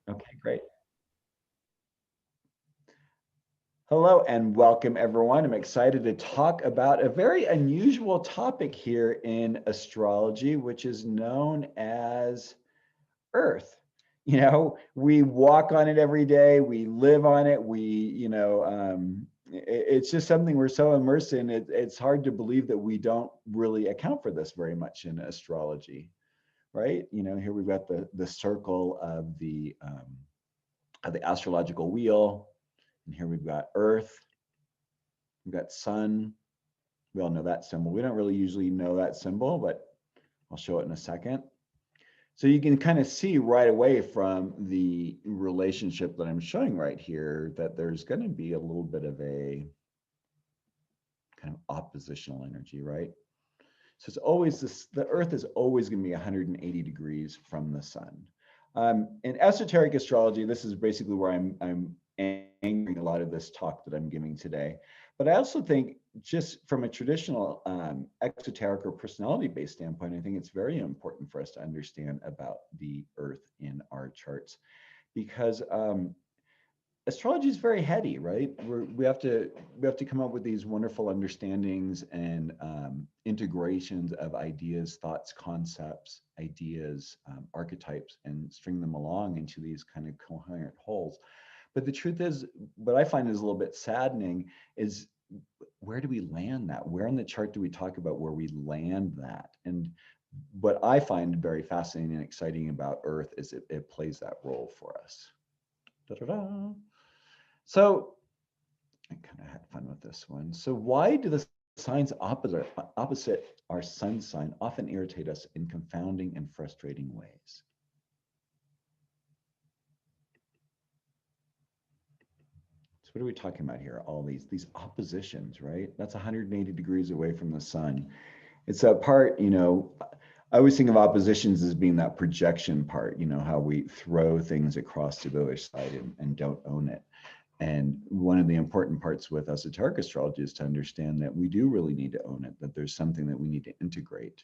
Okay, great. Hello and welcome everyone. I'm excited to talk about a very unusual topic here in astrology, which is known as Earth. We walk on it every day, we live on it, it's just something we're so immersed in. It's hard to believe that we don't really account for this very much in astrology, right? Here we've got the circle of the astrological wheel. And here we've got Earth, we've got Sun. We all know that symbol. We don't really usually know that symbol, but I'll show it in a second. So you can kind of see right away from the relationship that I'm showing right here that there's going to be a little bit of a kind of oppositional energy, right? So it's always this, the Earth is always going to be 180 degrees from the Sun. In esoteric astrology, this is basically where I'm anchoring a lot of this talk that I'm giving today. But I also think just from a traditional exoteric or personality-based standpoint, I think it's very important for us to understand about the Earth in our charts, because astrology is very heady, right? We have to come up with these wonderful understandings and integrations of ideas, thoughts, concepts, ideas, archetypes, and string them along into these kind of coherent wholes. But the truth is, what I find is a little bit saddening is, where do we land that? Where in the chart do we talk about where we land that? And what I find very fascinating and exciting about Earth is it plays that role for us. Da-da-da. So I kind of had fun with this one. So why do the signs opposite our sun sign often irritate us in confounding and frustrating ways? So what are we talking about here? All these oppositions, right? That's 180 degrees away from the sun. It's that part, I always think of oppositions as being that projection part, how we throw things across to the other side and don't own it. And one of the important parts with esoteric astrology is to understand that we do really need to own it, that there's something that we need to integrate.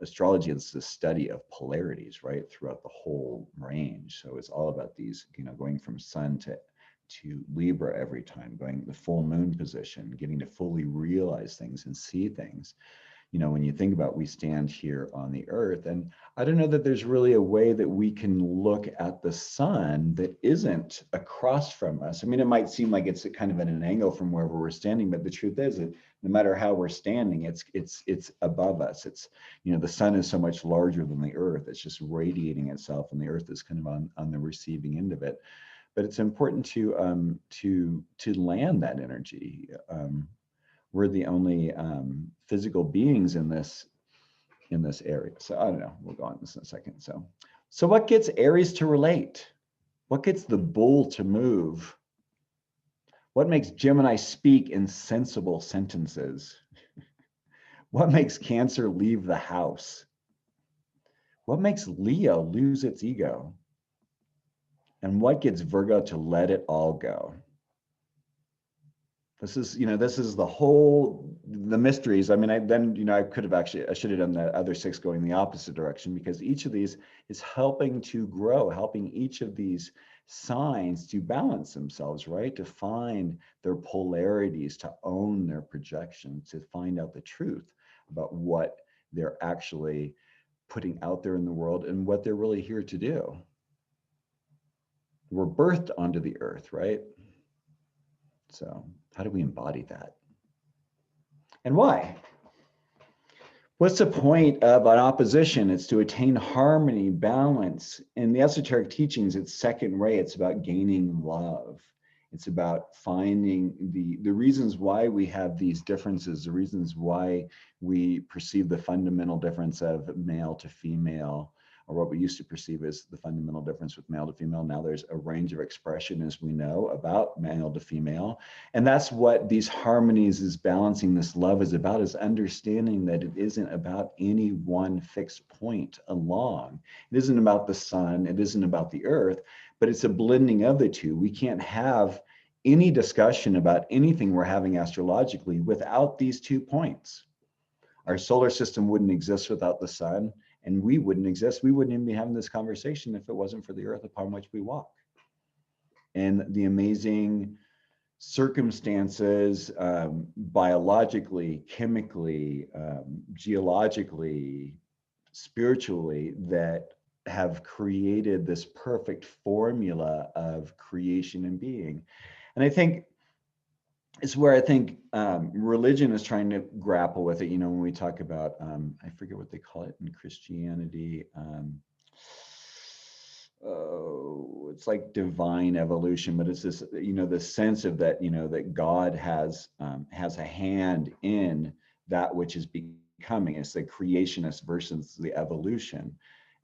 Astrology is the study of polarities, right, throughout the whole range. So it's all about these, going from Sun to Libra every time, going the full moon position, getting to fully realize things and see things. When you think about, we stand here on the Earth, and I don't know that there's really a way that we can look at the sun that isn't across from us. I mean, it might seem like it's kind of at an angle from wherever we're standing, but the truth is that no matter how we're standing, it's above us. It's, the sun is so much larger than the Earth. It's just radiating itself, and the Earth is kind of on the receiving end of it. But it's important to land that energy. We're the only physical beings in this area. So I don't know, we'll go on this in a second. So what gets Aries to relate? What gets the bull to move? What makes Gemini speak in sensible sentences? What makes Cancer leave the house? What makes Leo lose its ego? And what gets Virgo to let it all go? This is the mysteries. I mean, I should have done the other 6 going the opposite direction, because each of these is helping to grow, helping each of these signs to balance themselves, right? To find their polarities, to own their projection, to find out the truth about what they're actually putting out there in the world and what they're really here to do. We're birthed onto the Earth, right? So how do we embody that? And why? What's the point of an opposition? It's to attain harmony, balance. In the esoteric teachings, it's second ray. It's about gaining love. It's about finding the reasons why we have these differences, the reasons why we perceive the fundamental difference of male to female, or what we used to perceive as the fundamental difference with male to female. Now there's a range of expression, as we know, about male to female. And that's what these harmonies is balancing, this love is about, is understanding that it isn't about any one fixed point along. It isn't about the sun, it isn't about the Earth, but it's a blending of the two. We can't have any discussion about anything we're having astrologically without these 2 points. Our solar system wouldn't exist without the sun, And we wouldn't exist. We wouldn't even be having this conversation if it wasn't for the earth upon which we walk. And the amazing circumstances, biologically, chemically, geologically, spiritually, that have created this perfect formula of creation and being. And I think it's where I think religion is trying to grapple with it. You know, when we talk about, I forget what they call it in Christianity. Oh, it's like divine evolution, but it's this, you know, the sense of that, you know, that God has a hand in that which is becoming. It's the creationist versus the evolution.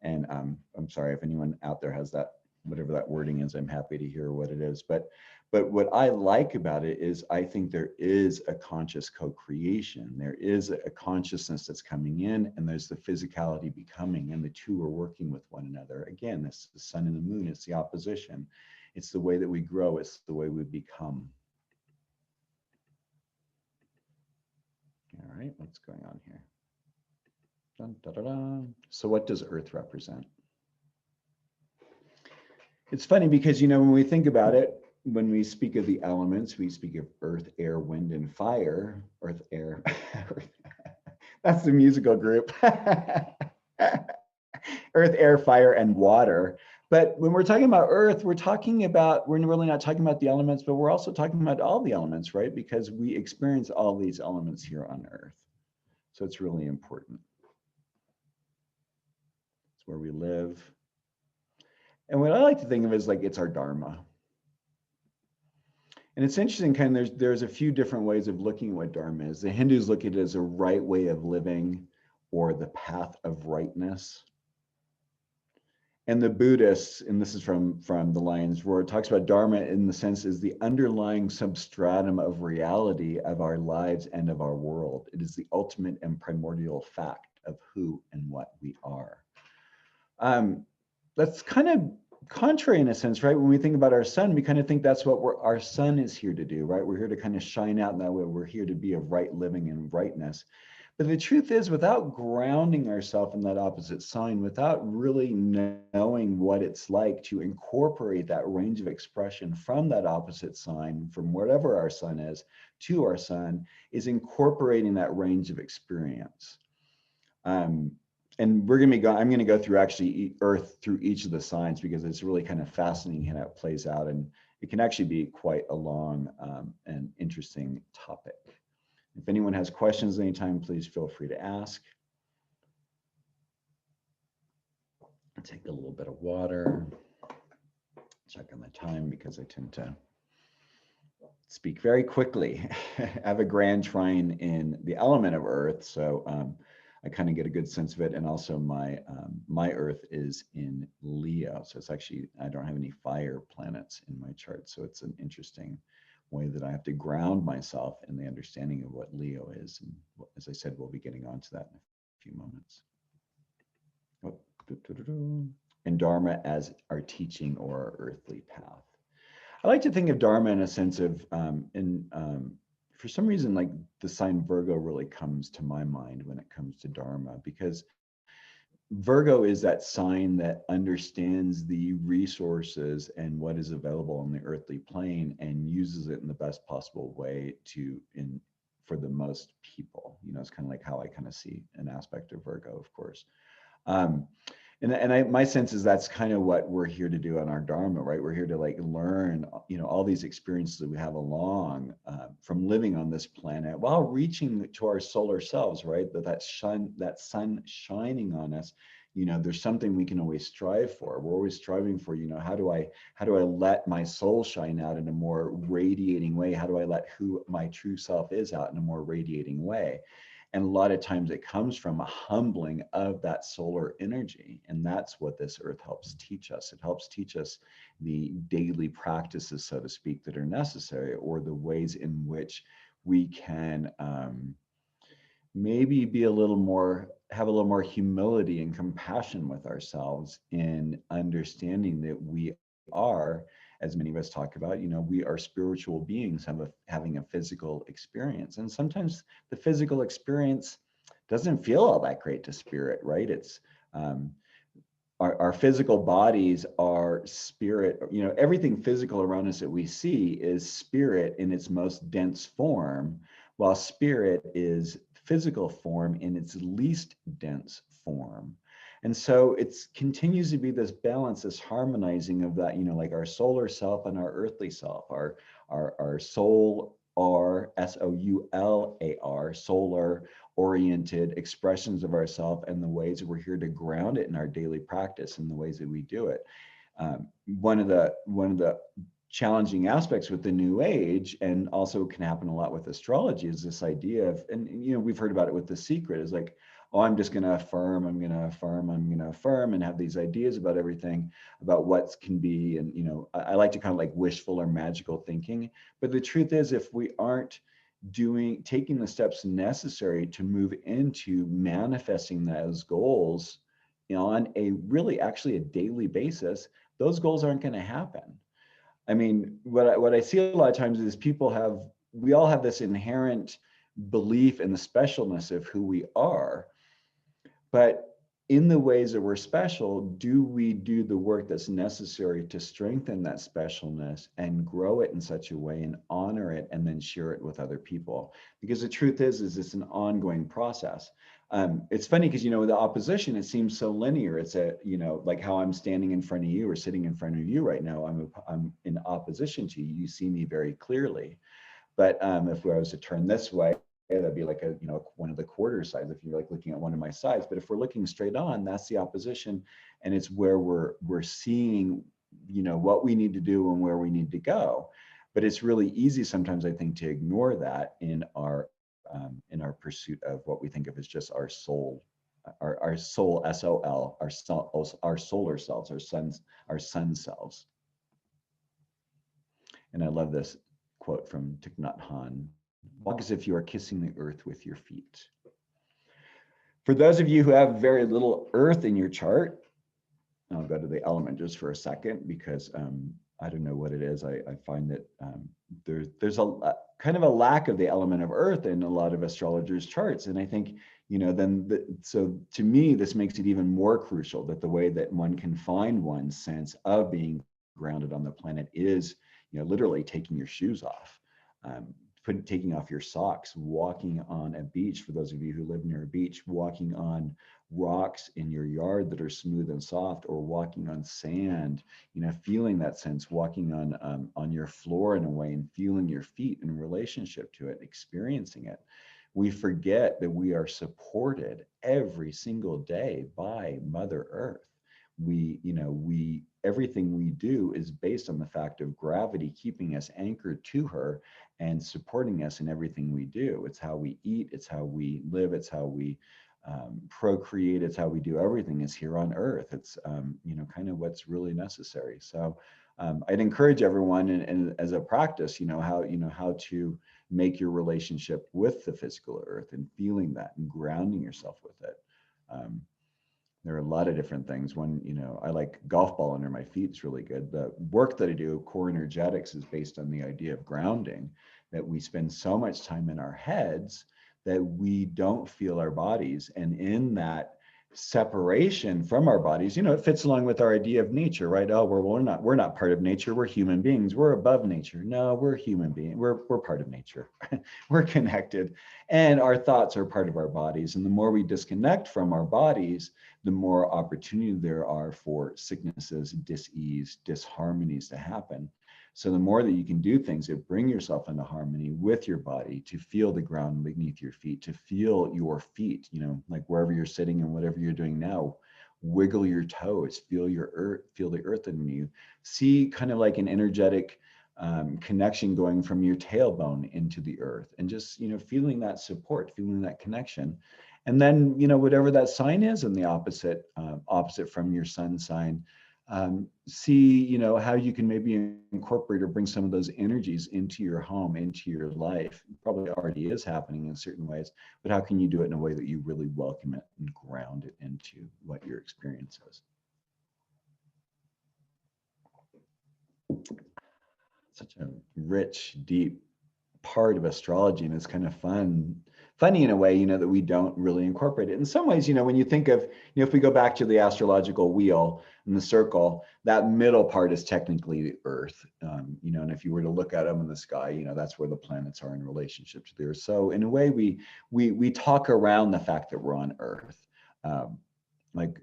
And I'm sorry if anyone out there has that, whatever that wording is, I'm happy to hear what it is. But what I like about it is I think there is a conscious co-creation. There is a consciousness that's coming in, and there's the physicality becoming, and the two are working with one another. Again, it's the sun and the moon, it's the opposition. It's the way that we grow, it's the way we become. All right, what's going on here? Dun, da, da, da. So what does Earth represent? It's funny because, you know, when we think about it, when we speak of the elements, we speak of earth, air, wind, and fire. Earth, air. That's the musical group. Earth, air, fire, and water. But when we're talking about earth, we're really not talking about the elements, but we're also talking about all the elements, right? Because we experience all these elements here on earth. So it's really important. It's where we live. And what I like to think of is like it's our dharma. And it's interesting, kind of, there's a few different ways of looking at what dharma is. The Hindus look at it as a right way of living, or the path of rightness. And the Buddhists, and this is from the Lion's Roar, talks about dharma in the sense is the underlying substratum of reality of our lives and of our world. It is the ultimate and primordial fact of who and what we are. That's kind of contrary in a sense, right? When we think about our sun, we kind of think that's what our sun is here to do, right? We're here to kind of shine out in that way. We're here to be of right living and rightness. But the truth is, without grounding ourselves in that opposite sign, without really knowing what it's like to incorporate that range of expression from that opposite sign, from whatever our sun is, to our sun, is incorporating that range of experience. And I'm going to go through actually Earth through each of the signs, because it's really kind of fascinating how it plays out. And it can actually be quite a long and interesting topic. If anyone has questions anytime, please feel free to ask. I'll take a little bit of water, check on the time because I tend to speak very quickly. I have a grand trine in the element of Earth, so I kind of get a good sense of it. And also my Earth is in Leo. So it's actually, I don't have any fire planets in my chart. So it's an interesting way that I have to ground myself in the understanding of what Leo is. And as I said, we'll be getting onto that in a few moments. And Dharma as our teaching or our earthly path. I like to think of Dharma in a sense of, for some reason, like the sign Virgo really comes to my mind when it comes to Dharma, because Virgo is that sign that understands the resources and what is available on the earthly plane and uses it in the best possible way for the most people. You know, it's kind of like how I kind of see an aspect of Virgo, of course. My sense is that's kind of what we're here to do on our Dharma, right? We're here to like learn, you know, all these experiences that we have along from living on this planet while reaching to our solar selves, right? That sun shining on us, you know, there's something we can always strive for. We're always striving for, you know, how do I let my soul shine out in a more radiating way? How do I let who my true self is out in a more radiating way? And a lot of times it comes from a humbling of that solar energy. And that's what this earth helps teach us. It helps teach us the daily practices, so to speak, that are necessary, or the ways in which we can maybe have a little more humility and compassion with ourselves in understanding that we are, as many of us talk about, you know, we are spiritual beings having a physical experience. And sometimes the physical experience doesn't feel all that great to spirit, right? It's Um, our physical bodies are spirit, you know, everything physical around us that we see is spirit in its most dense form, while spirit is physical form in its least dense form. And so it continues to be this balance, this harmonizing of that, you know, like our solar self and our earthly self, our soul, our SOULAR, solar oriented expressions of ourselves, and the ways that we're here to ground it in our daily practice and the ways that we do it. One of the challenging aspects with the new age, and also can happen a lot with astrology, is this idea of, and you know, we've heard about it with The Secret, is like, oh, I'm just going to affirm, I'm going to affirm, I'm going to affirm, and have these ideas about everything, about what can be. And, you know, I like to kind of like wishful or magical thinking. But the truth is, if we aren't taking the steps necessary to move into manifesting those goals on a really actually a daily basis, those goals aren't going to happen. I mean, what I see a lot of times is we all have this inherent belief in the specialness of who we are, but in the ways that we're special, do we do the work that's necessary to strengthen that specialness and grow it in such a way and honor it and then share it with other people? Because the truth is it's an ongoing process. It's funny because, you know, with the opposition, it seems so linear. It's you know, like how I'm standing in front of you or sitting in front of you right now, I'm in opposition to you. You see me very clearly. But if I was to turn this way, that'd be like a, you know, one of the quarter sides if you're like looking at one of my sides. But if we're looking straight on, that's the opposition, and it's where we're seeing, you know, what we need to do and where we need to go. But it's really easy sometimes, I think, to ignore that in our pursuit of what we think of as just our soul, our soul, SOL, our solar selves, our sun selves. And I love this quote from Thich Nhat Hanh: "Walk as if you are kissing the earth with your feet." For those of you who have very little earth in your chart, I'll go to the element just for a second, because I don't know what it is. I find that there's a kind of a lack of the element of earth in a lot of astrologers' charts. And I think, you know, so to me, this makes it even more crucial that the way that one can find one's sense of being grounded on the planet is, you know, literally taking your shoes off, taking off your socks, walking on a beach. For those of you who live near a beach, walking on rocks in your yard that are smooth and soft, or walking on sand, you know, feeling that sense, walking on your floor in a way and feeling your feet in relationship to it, experiencing it. We forget that we are supported every single day by Mother Earth. Everything we do is based on the fact of gravity keeping us anchored to her and supporting us in everything we do. It's how we eat, it's how we live, it's how we procreate, it's how we do everything is here on Earth. It's kind of what's really necessary. So I'd encourage everyone, and as a practice, how to make your relationship with the physical Earth and feeling that and grounding yourself with it. There are a lot of different things. One, I like golf ball under my feet. It's really good. The work that I do, core energetics, is based on the idea of grounding, that we spend so much time in our heads that we don't feel our bodies. And in that separation from our bodies, it fits along with our idea of nature, right? Oh, we're not part of nature. We're human beings. We're above nature. No, we're human beings. We're part of nature. We're connected, and our thoughts are part of our bodies. And the more we disconnect from our bodies, the more opportunity there are for sicknesses, dis-ease, disharmonies to happen. So the more that you can do things that bring yourself into harmony with your body, to feel the ground beneath your feet, to feel your feet, like wherever you're sitting and whatever you're doing now, wiggle your toes, feel your earth, feel the earth in you. See kind of like an energetic connection going from your tailbone into the earth, and just, feeling that support, feeling that connection. And then, whatever that sign is in the opposite from your sun sign, see, how you can maybe incorporate or bring some of those energies into your home, into your life. It probably already is happening in certain ways, but how can you do it in a way that you really welcome it and ground it into what your experience is? Such a rich, deep part of astrology, and it's kind of fun funny in a way, that we don't really incorporate it. In some ways, when you think of, if we go back to the astrological wheel and the circle, that middle part is technically the Earth, and if you were to look at them in the sky, that's where the planets are in relationship to the Earth. So in a way, we talk around the fact that we're on Earth. Like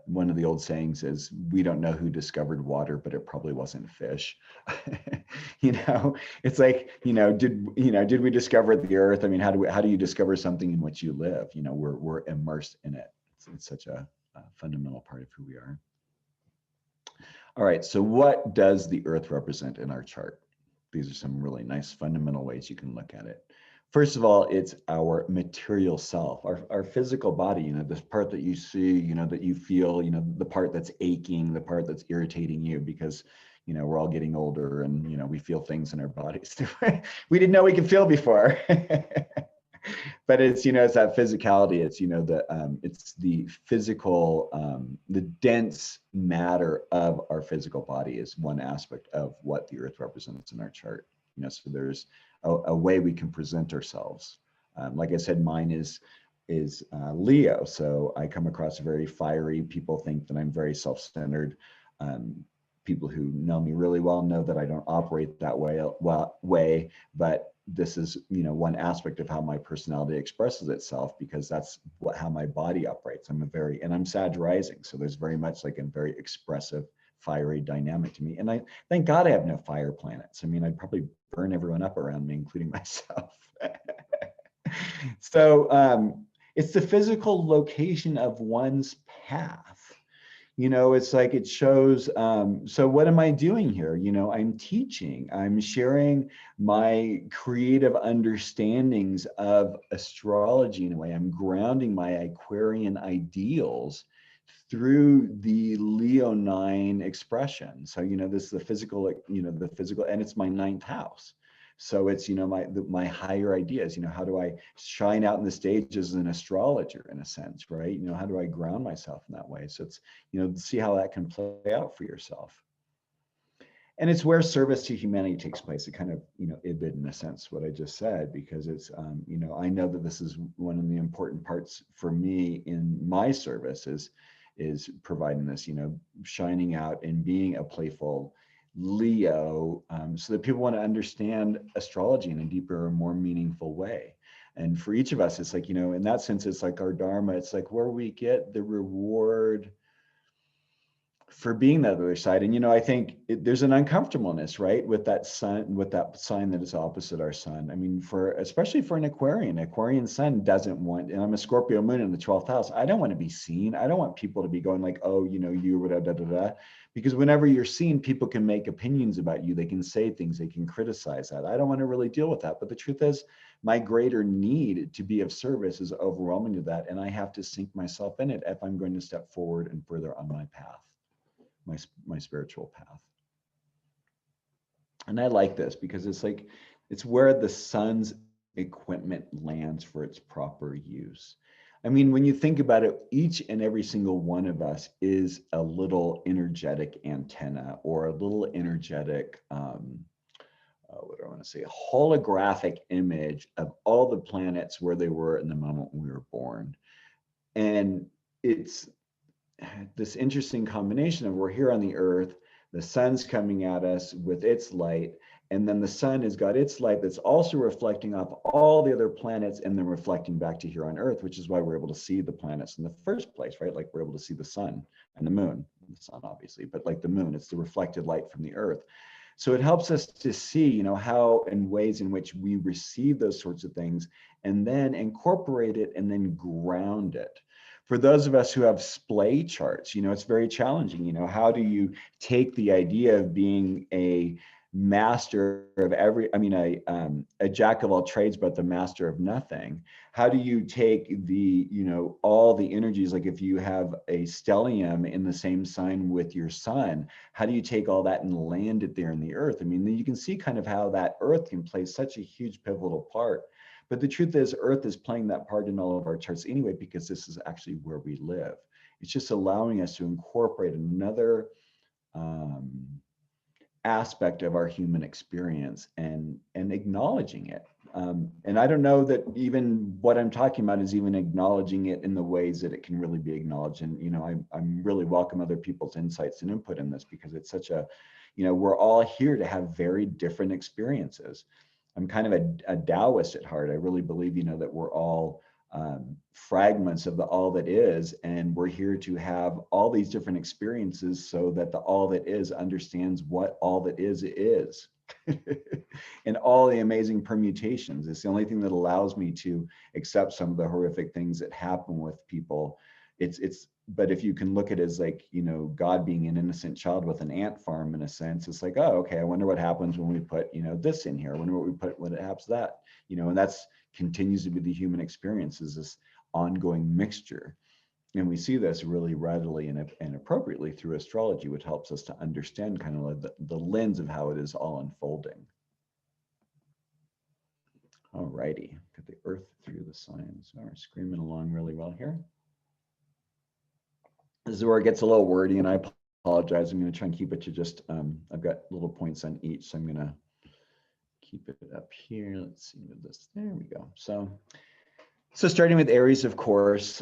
one of the old sayings is, we don't know who discovered water, but it probably wasn't fish. It's like, did we discover the Earth? I mean, how do you discover something in which you live? We're immersed in it. It's such a fundamental part of who we are. All right, so what does the Earth represent in our chart? These are some really nice fundamental ways you can look at it. First of all, it's our material self, our physical body, this part that you see, that you feel, the part that's aching, the part that's irritating you, because, we're all getting older and, we feel things in our bodies we didn't know we could feel before. But it's, it's that physicality. It's, it's the physical, the dense matter of our physical body is one aspect of what the Earth represents in our chart. So there's a way we can present ourselves. Like I said, mine is Leo. So I come across very fiery. People think that I'm very self-centered. People who know me really well know that I don't operate that way, but this is, one aspect of how my personality expresses itself, because that's how my body operates. And I'm Sag rising. So there's very much like a very expressive, fiery dynamic to me. And I thank God I have no fire planets. I mean, I'd probably burn everyone up around me, including myself. So it's the physical location of one's path. It's like it shows, so what am I doing here? I'm teaching, I'm sharing my creative understandings of astrology in a way. I'm grounding my Aquarian ideals through the Leonine expression. So, this is the physical, and it's my 9th house. So it's, my higher ideas, how do I shine out in the stage as an astrologer in a sense, right? How do I ground myself in that way? So it's, see how that can play out for yourself. And it's where service to humanity takes place. It kind of, ibid in a sense, what I just said, because it's, I know that this is one of the important parts for me in my service is providing this, shining out and being a playful Leo, so that people want to understand astrology in a deeper, more meaningful way. And for each of us, it's like, in that sense, it's like our dharma. It's like where we get the reward for being the other side. And, I think there's an uncomfortableness, right, with that sun, with that sign that is opposite our sun. I mean, especially for an Aquarian sun doesn't want, and I'm a Scorpio moon in the 12th house. I don't want to be seen. I don't want people to be going like, oh, you da da da da. Because whenever you're seen, people can make opinions about you. They can say things, they can criticize that. I don't want to really deal with that. But the truth is, my greater need to be of service is overwhelming to that. And I have to sink myself in it if I'm going to step forward and further on my path, my spiritual path. And I like this because it's like, it's where the sun's equipment lands for its proper use. I mean, when you think about it, each and every single one of us is a little energetic antenna or a little energetic, what do I want to say, a holographic image of all the planets where they were in the moment when we were born. And it's this interesting combination of we're here on the Earth, the sun's coming at us with its light, and then the sun has got its light that's also reflecting off all the other planets and then reflecting back to here on Earth, which is why we're able to see the planets in the first place, right? Like we're able to see the sun and the moon, the sun obviously, but like the moon, it's the reflected light from the Earth. So it helps us to see, how and ways in which we receive those sorts of things and then incorporate it and then ground it. For those of us who have splay charts, it's very challenging. How do you take the idea of being a master of a jack of all trades, but the master of nothing? How do you take the, all the energies, like if you have a stellium in the same sign with your sun, how do you take all that and land it there in the Earth? I mean, you can see kind of how that Earth can play such a huge pivotal part. But the truth is, Earth is playing that part in all of our charts anyway, because this is actually where we live. It's just allowing us to incorporate another aspect of our human experience and acknowledging it And I don't know that even what I'm talking about is even acknowledging it in the ways that it can really be acknowledged. And, I'm really welcome other people's insights and input in this, because it's such a, we're all here to have very different experiences. I'm kind of a Taoist at heart. I really believe, that we're all fragments of the all that is, and we're here to have all these different experiences so that the all that is understands what all that is. And all the amazing permutations. It's the only thing that allows me to accept some of the horrific things that happen with people. But if you can look at it as like, God being an innocent child with an ant farm, in a sense, it's like, oh, okay, I wonder what happens when we put, this in here. I wonder what we put when it happens that, and that's continues to be the human experience, is this ongoing mixture. And we see this really readily and appropriately through astrology, which helps us to understand kind of like the lens of how it is all unfolding. All righty, got the earth through the signs. We're screaming along really well here. This is where it gets a little wordy, and I apologize. I'm going to try and keep it to just, I've got little points on each, so I'm going to keep it up here. Let's see with this. There we go. So starting with Aries, of course,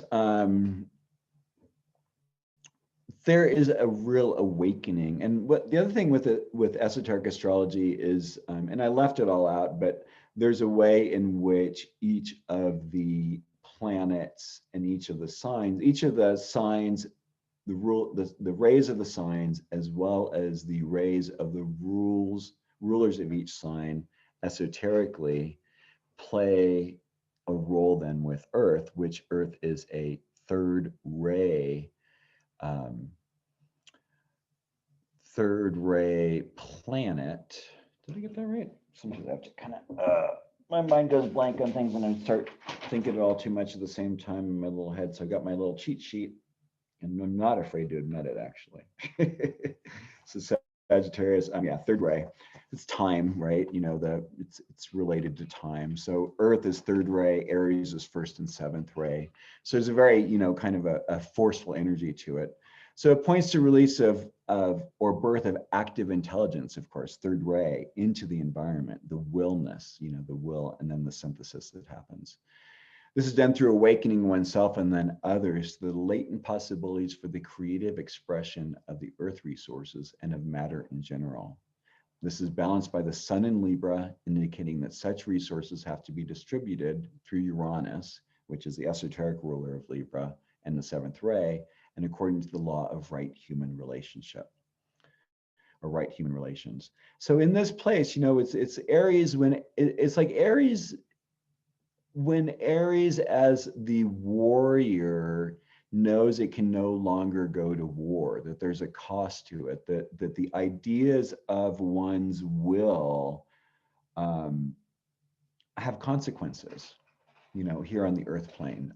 there is a real awakening. And what the other thing with esoteric astrology is, and I left it all out, but there's a way in which each of the planets and each of the signs, the rays of the signs, as well as the rays of the rulers of each sign, esoterically play a role then with Earth, which Earth is a third ray planet. Did I get that right? Sometimes I have to kind of, my mind goes blank on things and I start thinking it all too much at the same time in my little head. So I got my little cheat sheet, and I'm not afraid to admit it, actually. So Sagittarius, yeah, third ray. It's time, right? It's related to time. So Earth is third ray, Aries is first and seventh ray. So there's a very, kind of a forceful energy to it. So it points to release of or birth of active intelligence, of course, third ray, into the environment, the willness, the will, and then the synthesis that happens. This is done through awakening oneself and then others to the latent possibilities for the creative expression of the earth resources and of matter in general. This is balanced by the sun in Libra, indicating that such resources have to be distributed through Uranus, which is the esoteric ruler of Libra, and the seventh ray, and according to the law of right human relationship, or right human relations. So in this place, it's Aries it's like Aries, when Aries as the warrior knows it can no longer go to war, that there's a cost to it, that the ideas of one's will have consequences, here on the earth plane.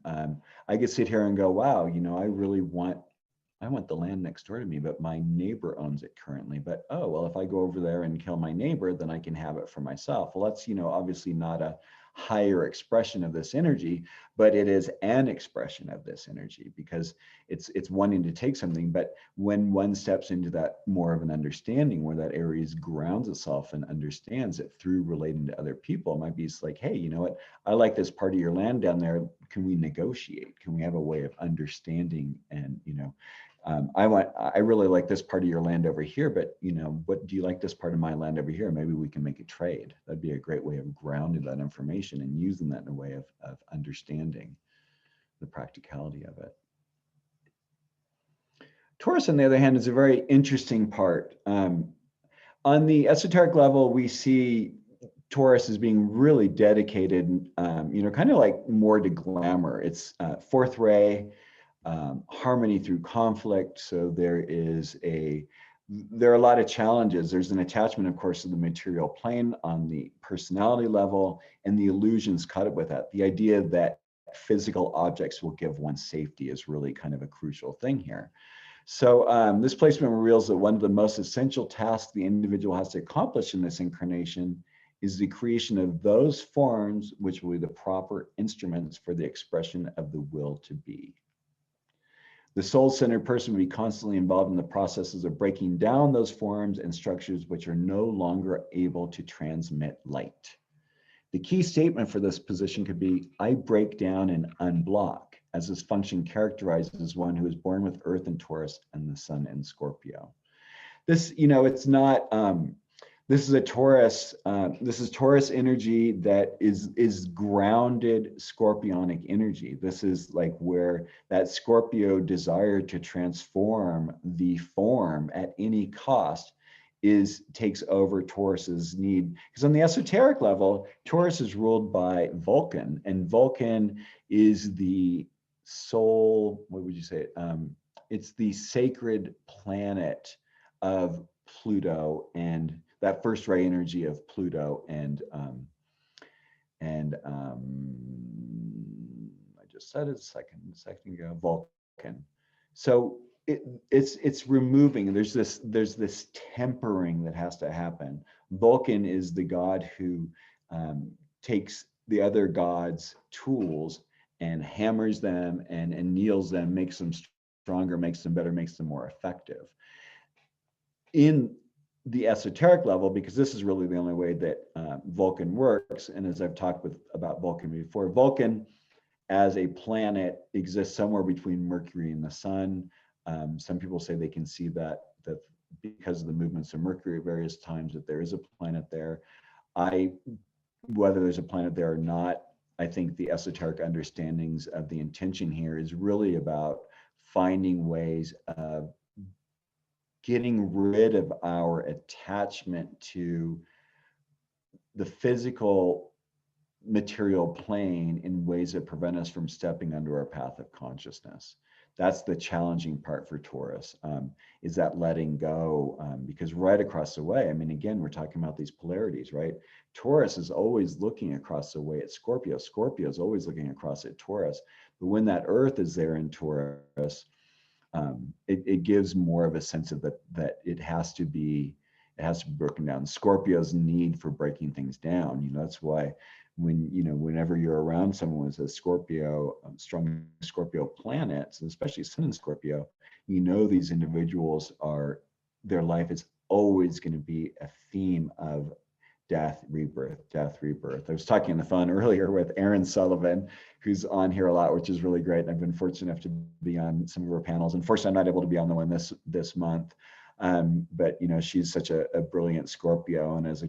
I could sit here and go, wow, I want the land next door to me, but my neighbor owns it currently. But, oh, well, if I go over there and kill my neighbor, then I can have it for myself. Well, that's, obviously not a higher expression of this energy, but it is an expression of this energy, because it's wanting to take something. But when one steps into that more of an understanding, where that Aries grounds itself and understands it through relating to other people, it might be like, hey, you know what, I like this part of your land down there. Can we negotiate? Can we have a way of understanding? And, I really like this part of your land over here, but what do you like this part of my land over here? Maybe we can make a trade. That'd be a great way of grounding that information and using that in a way of understanding the practicality of it. Taurus, on the other hand, is a very interesting part. On the esoteric level, we see Taurus as being really dedicated, kind of like more to glamour. It's fourth ray, harmony through conflict. So there are a lot of challenges. There's an attachment, of course, to the material plane on the personality level, and the illusions cut up with that. The idea that physical objects will give one safety is really kind of a crucial thing here. So this placement reveals that one of the most essential tasks the individual has to accomplish in this incarnation is the creation of those forms which will be the proper instruments for the expression of the will to be. The soul-centered person will be constantly involved in the processes of breaking down those forms and structures which are no longer able to transmit light. The key statement for this position could be, I break down and unblock, as this function characterizes one who is born with Earth in Taurus and the Sun in Scorpio. This, it's not, this is a Taurus, this is Taurus energy that is grounded scorpionic energy. This is like where that Scorpio desire to transform the form at any cost takes over Taurus's need. Because on the esoteric level, Taurus is ruled by Vulcan, and Vulcan is the soul, what would you say? It's the sacred planet of Pluto, and that first ray energy of Pluto and I just said it a second ago, Vulcan. So it's removing, there's this tempering that has to happen. Vulcan is the god who takes the other gods' tools and hammers them and anneals them, makes them stronger, makes them better, makes them more effective. In the esoteric level, because this is really the only way that Vulcan works, and as I've talked about Vulcan before, Vulcan as a planet exists somewhere between Mercury and the Sun. Some people say they can see that because of the movements of Mercury at various times, that there is a planet there. Whether there's a planet there or not, I think the esoteric understandings of the intention here is really about finding ways of getting rid of our attachment to the physical material plane in ways that prevent us from stepping under our path of consciousness. That's the challenging part for Taurus, is that letting go, because right across the way, I mean, again, we're talking about these polarities, right? Taurus is always looking across the way at Scorpio. Scorpio is always looking across at Taurus. But when that Earth is there in Taurus, it gives more of a sense of that it has to be broken down. Scorpio's need for breaking things down, that's why whenever you're around someone with a Scorpio, strong Scorpio planets, especially Sun in Scorpio, these individuals their life is always going to be a theme of death, rebirth. I was talking on the phone earlier with Erin Sullivan, who's on here a lot, which is really great. I've been fortunate enough to be on some of her panels. Unfortunately, I'm not able to be on the one this month. But she's such a brilliant Scorpio, and as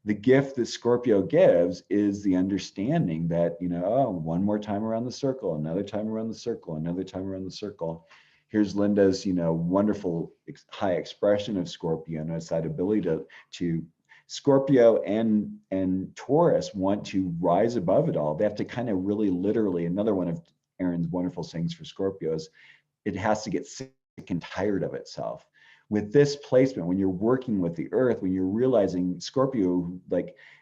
the gift that Scorpio gives is the understanding that one more time around the circle, another time around the circle, another time around the circle. Here's Linda's wonderful high expression of Scorpio, and it's that ability to Scorpio and Taurus want to rise above it all. They have to kind of really literally, another one of Erin's wonderful sayings for Scorpio is, it has to get sick and tired of itself. With this placement, when you're working with the Earth, when you're realizing Scorpio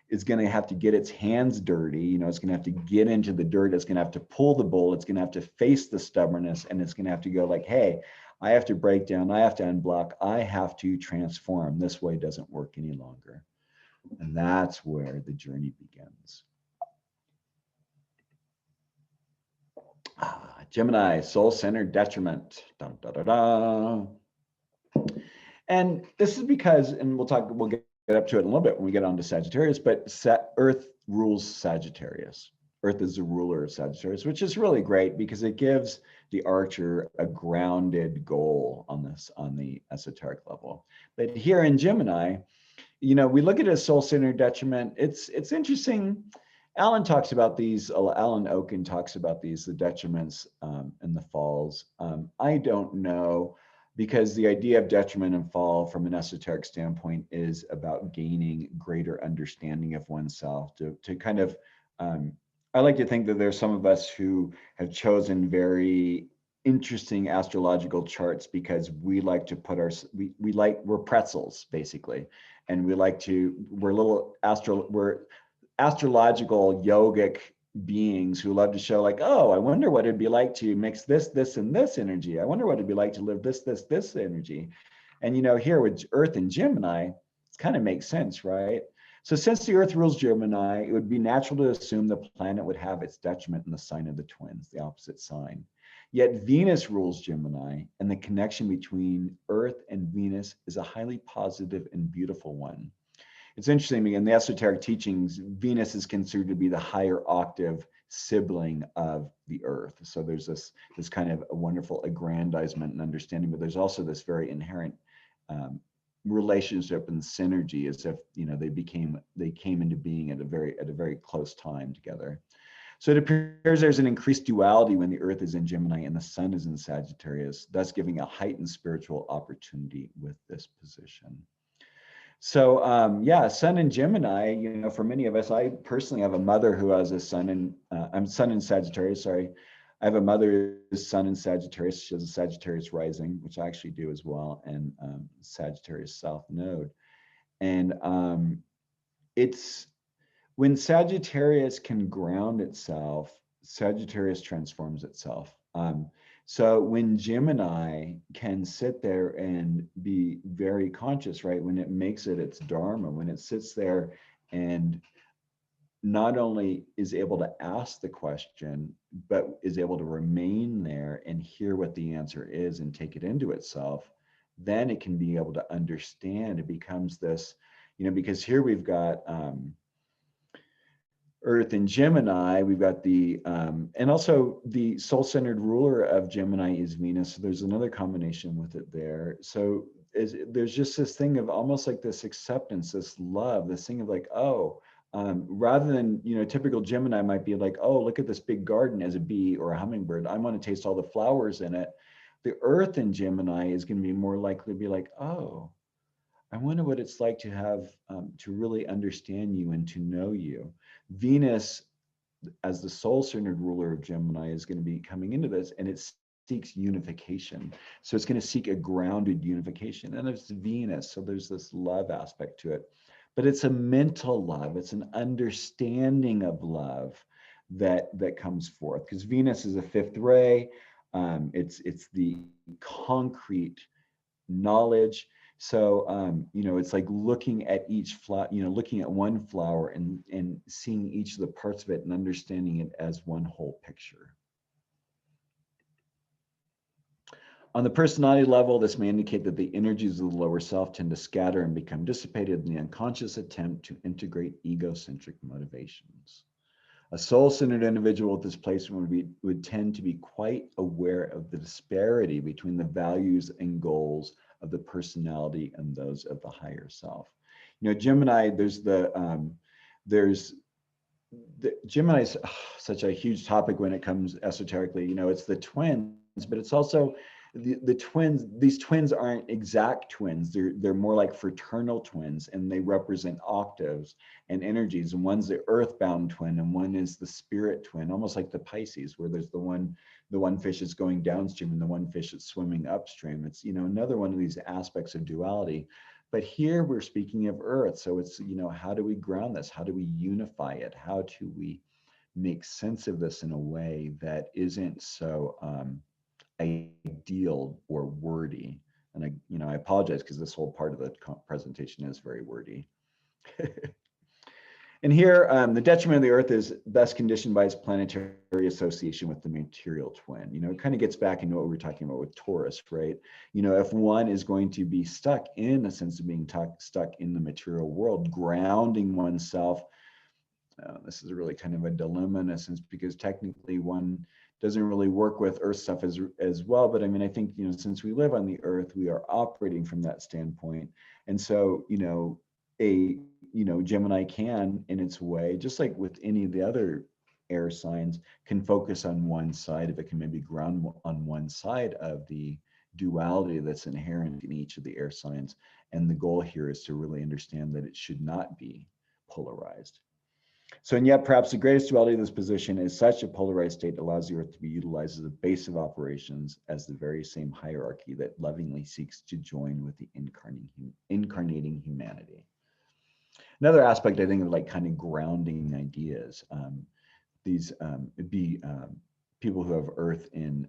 is going to have to get its hands dirty, it's going to have to get into the dirt, it's going to have to pull the bull, it's going to have to face the stubbornness, and it's going to have to go hey, I have to break down, I have to unblock, I have to transform. This way doesn't work any longer. And that's where the journey begins. Gemini, soul-centered detriment. Dun, da, da, da. And this is because, and we'll get up to it in a little bit when we get on to Sagittarius, but Earth rules Sagittarius. Earth is the ruler of Sagittarius, which is really great because it gives the archer a grounded goal on the esoteric level. But here in Gemini, we look at it as soul-centered detriment. It's interesting. Alan talks about these. Alan Oken talks about these, the detriments and the falls. I don't know, because the idea of detriment and fall from an esoteric standpoint is about gaining greater understanding of oneself. To kind of, I like to think that there's some of us who have chosen very interesting astrological charts because we like to put we're pretzels basically, and we're astrological yogic beings who love to show oh, I wonder what it'd be like to mix this and this energy. I wonder what it'd be like to live this energy. And here with Earth and Gemini, it kind of makes sense, right? So since the Earth rules Gemini, it would be natural to assume the planet would have its detriment in the sign of the twins, the opposite sign. Yet Venus rules Gemini, and the connection between Earth and Venus is a highly positive and beautiful one. it's interesting, in the esoteric teachings, Venus is considered to be the higher octave sibling of the Earth. So there's this kind of a wonderful aggrandizement and understanding, but there's also this very inherent relationship and synergy, as if they came into being at a very close time together. So it appears there's an increased duality when the Earth is in Gemini and the Sun is in Sagittarius, thus giving a heightened spiritual opportunity with this position. So yeah, Sun in Gemini, for many of us, I personally have a mother who has a Sun in, I'm Sun in Sagittarius, sorry. I have a mother who's Sun in Sagittarius. She has a Sagittarius rising, which I actually do as well, and Sagittarius South Node. And it's, when Sagittarius can ground itself, Sagittarius transforms itself. So when Gemini can sit there and be very conscious, right? When it makes it its dharma, when it sits there and not only is able to ask the question, but is able to remain there and hear what the answer is and take it into itself, then it can be able to understand. It becomes this, because here we've got Earth in Gemini, we've got the, and also the soul-centered ruler of Gemini is Venus. So there's another combination with it there. So there's just this thing of almost like this acceptance, this love, this thing of like, rather than, typical Gemini might be like, oh, look at this big garden as a bee or a hummingbird. I want to taste all the flowers in it. The Earth in Gemini is going to be more likely to be like, oh, I wonder what it's like to have, to really understand you and to know you. Venus, as the soul-centered ruler of Gemini, is going to be coming into this, and it seeks unification. So it's going to seek a grounded unification. And it's Venus, so there's this love aspect to it. But it's a mental love. It's an understanding of love that comes forth. Because Venus is a fifth ray. It's the concrete knowledge. So, it's like looking at each flower, looking at one flower and seeing each of the parts of it and understanding it as one whole picture. On the personality level, this may indicate that the energies of the lower self tend to scatter and become dissipated in the unconscious attempt to integrate egocentric motivations. A soul-centered individual with this placement would tend to be quite aware of the disparity between the values and goals of the personality and those of the higher self. Gemini, Gemini is such a huge topic when it comes esoterically. It's the twins, but it's also the twins. These twins aren't exact twins. They're more like fraternal twins, and they represent octaves and energies. And one's the earthbound twin, and one is the spirit twin, almost like the Pisces, where there's the one fish that's going downstream and the one fish that's swimming upstream. It's another one of these aspects of duality. But here we're speaking of Earth, so it's how do we ground this? How do we unify it? How do we make sense of this in a way that isn't so ideal or wordy? And I apologize because this whole part of the presentation is very wordy. And here, the detriment of the Earth is thus conditioned by its planetary association with the material twin. It kind of gets back into what we were talking about with Taurus, right? If one is going to be stuck in a sense of being stuck in the material world, grounding oneself, this is really kind of a dilemma in a sense, because technically one doesn't really work with Earth stuff as well. But I think, since we live on the Earth, we are operating from that standpoint. And so, Gemini can, in its way, just like with any of the other air signs, can focus on one side of it, can maybe ground on one side of the duality that's inherent in each of the air signs. And the goal here is to really understand that it should not be polarized. So, and yet perhaps the greatest duality of this position is such a polarized state allows the Earth to be utilized as a base of operations, as the very same hierarchy that lovingly seeks to join with the incarnating humanity. Another aspect, I think, of like kind of grounding ideas, people who have Earth in,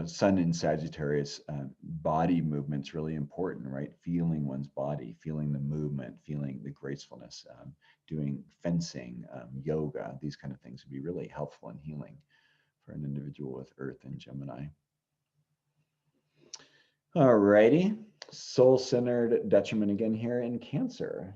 Sun in Sagittarius, body movement's really important, right? Feeling one's body, feeling the movement, feeling the gracefulness, doing fencing, yoga, these kind of things would be really helpful and healing for an individual with Earth in Gemini. All righty, soul-centered detriment again here in Cancer.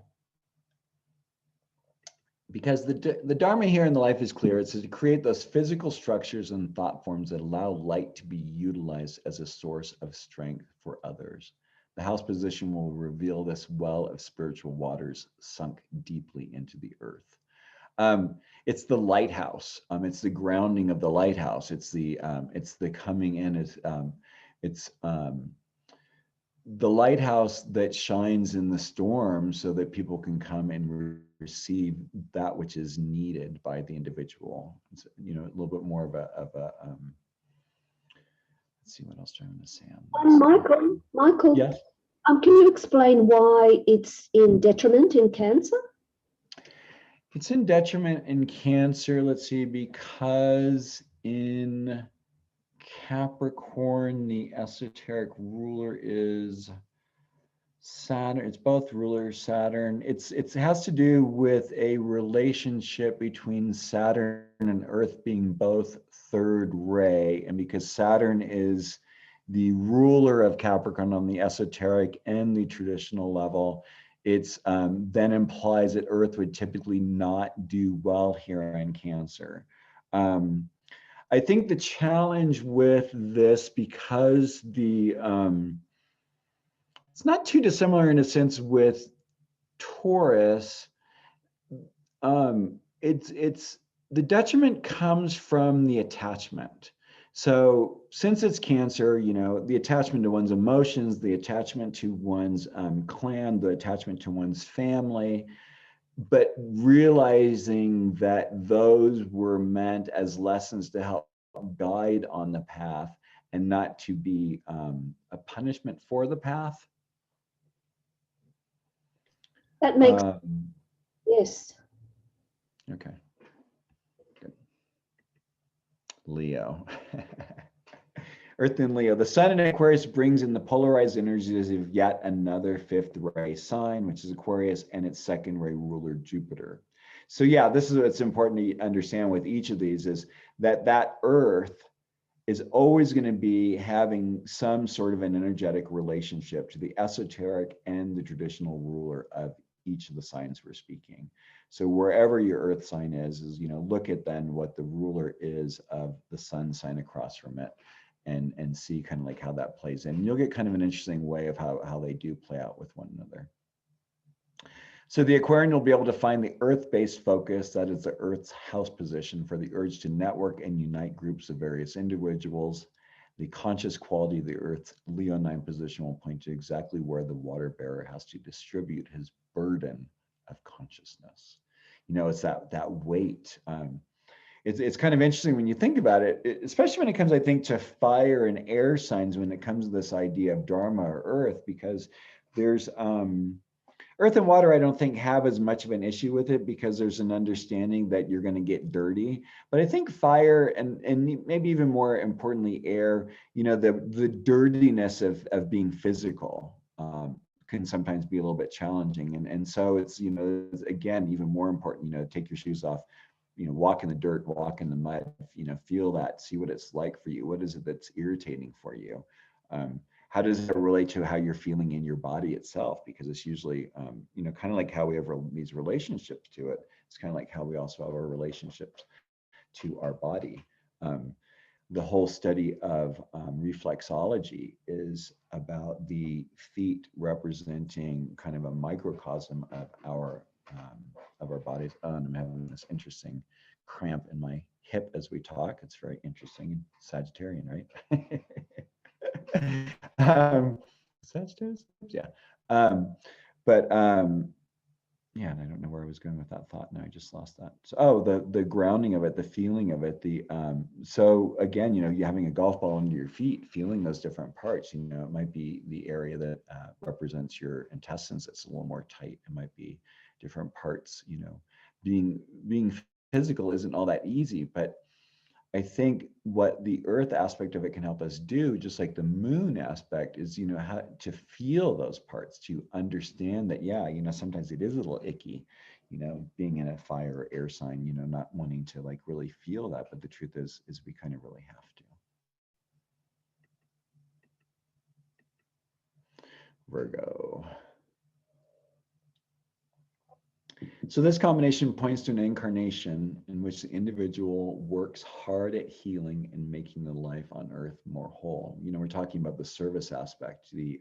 because the Dharma here in the life is clear. It's to create those physical structures and thought forms that allow light to be utilized as a source of strength for others. The house position will reveal this well of spiritual waters sunk deeply into the earth. It's the lighthouse. It's the grounding of the lighthouse. It's the coming in. It's the lighthouse that shines in the storm so that people can come and receive that which is needed by the individual. It's, you know, a little bit more of a let's see what else I'm going to say on this. Michael, Yes. can you explain why it's in detriment in Cancer? It's in detriment in Cancer, let's see, because in Capricorn, the esoteric ruler is Saturn. It's both ruler Saturn. It has to do with a relationship between Saturn and Earth being both third ray, and because Saturn is the ruler of Capricorn on the esoteric and the traditional level, it's then implies that Earth would typically not do well here in Cancer. I think the challenge with this, because it's not too dissimilar in a sense with Taurus. It's the detriment comes from the attachment. So since it's Cancer, you know, the attachment to one's emotions, the attachment to one's clan, the attachment to one's family, but realizing that those were meant as lessons to help guide on the path and not to be a punishment for the path. That makes yes. Okay. Good. Leo. Earth in Leo. The sun in Aquarius brings in the polarized energies of yet another fifth ray sign, which is Aquarius, and its second ray ruler, Jupiter. So yeah, this is what's important to understand with each of these, is that Earth is always going to be having some sort of an energetic relationship to the esoteric and the traditional ruler of each of the signs we're speaking. So wherever your Earth sign is, you know, look at then what the ruler is of the sun sign across from it, and see kind of like how that plays in. And you'll get kind of an interesting way of how they do play out with one another. So the Aquarian will be able to find the Earth-based focus, that is the Earth's house position, for the urge to network and unite groups of various individuals. The conscious quality of the Earth's Leonine position will point to exactly where the water bearer has to distribute his burden of consciousness. You know, it's that weight. It's kind of interesting when you think about it, especially when it comes, I think, to fire and air signs, when it comes to this idea of Dharma or Earth, because there's Earth and water, I don't think, have as much of an issue with it, because there's an understanding that you're going to get dirty. But I think fire and maybe even more importantly, air, you know, the dirtiness of being physical can sometimes be a little bit challenging. And so it's, you know, again, even more important, you know, take your shoes off, you know, walk in the dirt, walk in the mud, you know, feel that, see what it's like for you. What is it that's irritating for you? How does it relate to how you're feeling in your body itself? Because it's usually, you know, kind of like how we have these relationships to it. It's kind of like how we also have our relationships to our body. The whole study of reflexology is about the feet representing kind of a microcosm of our bodies. And I'm having this interesting cramp in my hip as we talk. It's very interesting. Sagittarian, right? Sagittarius? Yeah. Yeah, and I don't know where I was going with that thought. Now I just lost that. So, oh, the grounding of it, the feeling of it. So again, you know, you having a golf ball under your feet, feeling those different parts. You know, it might be the area that represents your intestines that's a little more tight. It might be different parts. You know, being physical isn't all that easy, but I think what the Earth aspect of it can help us do, just like the moon aspect, is, you know, how to feel those parts, to understand that, yeah, you know, sometimes it is a little icky, you know, being in a fire or air sign, you know, not wanting to like really feel that. But the truth is we kind of really have to. Virgo. So this combination points to an incarnation in which the individual works hard at healing and making the life on earth more whole. You know, we're talking about the service aspect, the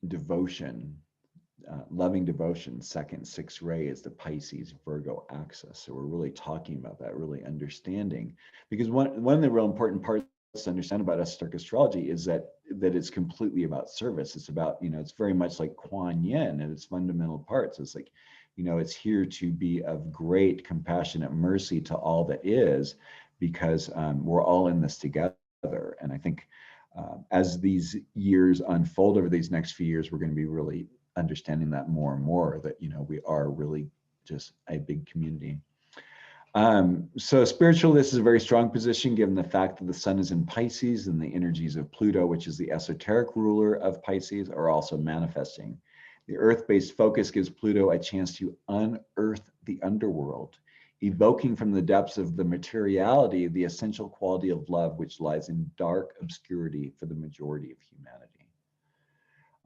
devotion, loving devotion. Second, sixth ray is the Pisces Virgo axis. So we're really talking about that, really understanding, because one of the real important parts to understand about esoteric astrology is that it's completely about service. It's about, you know, it's very much like Kuan Yin at its fundamental parts. It's like, you know, it's here to be of great compassionate mercy to all that is, because we're all in this together. And I think as these years unfold over these next few years, we're going to be really understanding that more and more, that, you know, we are really just a big community. So spiritual, this is a very strong position given the fact that the sun is in Pisces and the energies of Pluto, which is the esoteric ruler of Pisces, are also manifesting. The earth-based focus gives Pluto a chance to unearth the underworld, evoking from the depths of the materiality the essential quality of love, which lies in dark obscurity for the majority of humanity.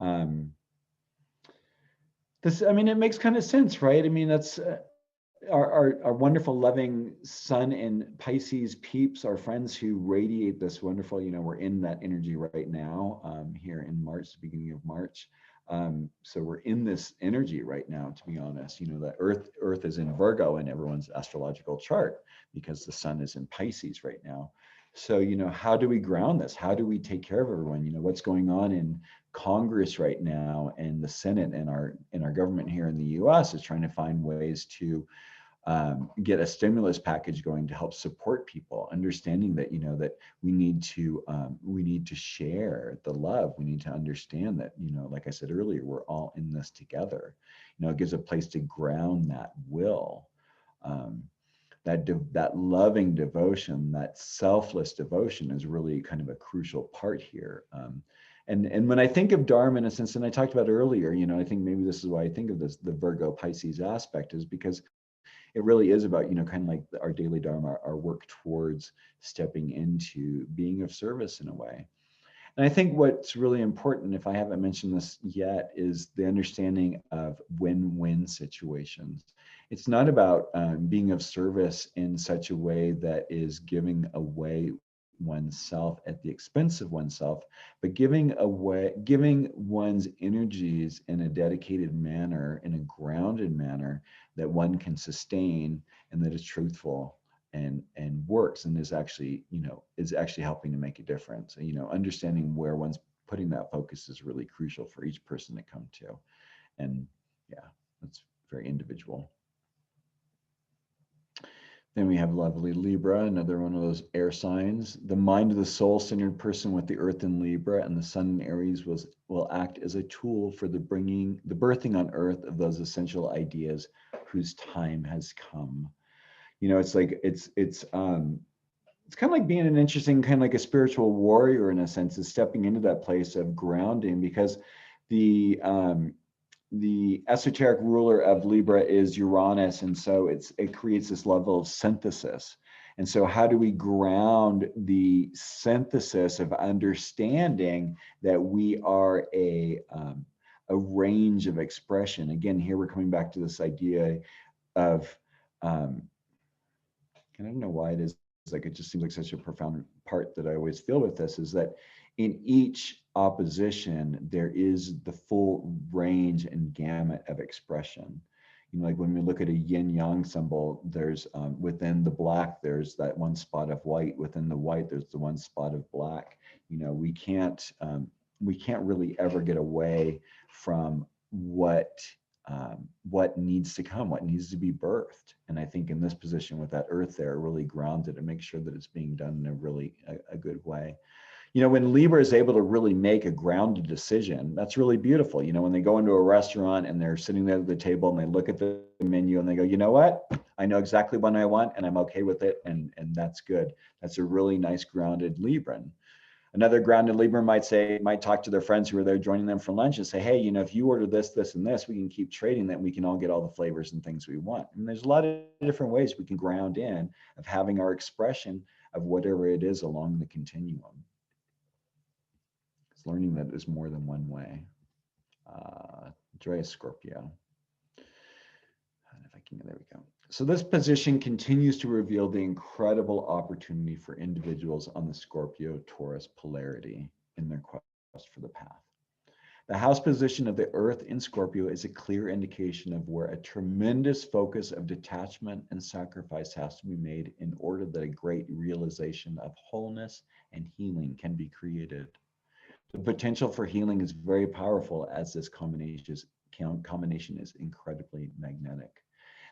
I mean, it makes kind of sense, right? I mean, that's our wonderful, loving sun and Pisces peeps, our friends who radiate this wonderful, you know, we're in that energy right now, here in March, the beginning of March. So we're in this energy right now, to be honest. You know, the Earth is in Virgo in everyone's astrological chart because the sun is in Pisces right now. So, you know, how do we ground this? How do we take care of everyone? You know, what's going on in Congress right now, and the Senate and our government here in the US is trying to find ways to get a stimulus package going to help support people, understanding that, you know, that we need to share the love. We need to understand that, you know, like I said earlier, we're all in this together. You know, it gives a place to ground that will, that loving devotion, that selfless devotion is really kind of a crucial part here. And when I think of Dharma, in a sense, and I talked about earlier, you know, I think maybe this is why I think of this, the Virgo Pisces aspect, is because it really is about, you know, kind of like our daily Dharma, our work towards stepping into being of service in a way. And I think what's really important, if I haven't mentioned this yet, is the understanding of win-win situations. It's not about being of service in such a way that is giving away oneself at the expense of oneself, but giving one's energies in a dedicated manner, in a grounded manner that one can sustain and that is truthful and works and is actually, you know, is actually helping to make a difference. You know, understanding where one's putting that focus is really crucial for each person to come to. And yeah, that's very individual. Then we have lovely Libra, another one of those air signs. The mind of the soul-centered person with the earth in Libra and the sun in Aries will act as a tool for the birthing on earth of those essential ideas whose time has come. You know, it's like, it's kind of like being an interesting, kind of like a spiritual warrior in a sense, is stepping into that place of grounding, because the esoteric ruler of Libra is Uranus. And so it creates this level of synthesis. And so how do we ground the synthesis of understanding that we are a range of expression? Again, here we're coming back to this idea of, and I don't know why it is, like, it just seems like such a profound part that I always feel with this, is that in each opposition, there is the full range and gamut of expression. You know, like when we look at a yin yang symbol, there's within the black, there's that one spot of white. Within the white, there's the one spot of black. You know, we can't really ever get away from what needs to come, what needs to be birthed. And I think in this position with that earth there, really grounded and make sure that it's being done in a really a good way. You know, when Libra is able to really make a grounded decision, that's really beautiful. You know, when they go into a restaurant and they're sitting there at the table and they look at the menu and they go, you know what, I know exactly what I want and I'm okay with it. And that's good. That's a really nice grounded Libran. Another grounded Libra might talk to their friends who are there joining them for lunch and say, hey, you know, if you order this, this, and this, we can keep trading that. We can all get all the flavors and things we want. And there's a lot of different ways we can ground in of having our expression of whatever it is along the continuum. It's learning that there's more than one way. Joyous Scorpio. And if I can, there we go. So this position continues to reveal the incredible opportunity for individuals on the Scorpio-Taurus polarity in their quest for the path. The house position of the Earth in Scorpio is a clear indication of where a tremendous focus of detachment and sacrifice has to be made in order that a great realization of wholeness and healing can be created. The potential for healing is very powerful as this combination is incredibly magnetic.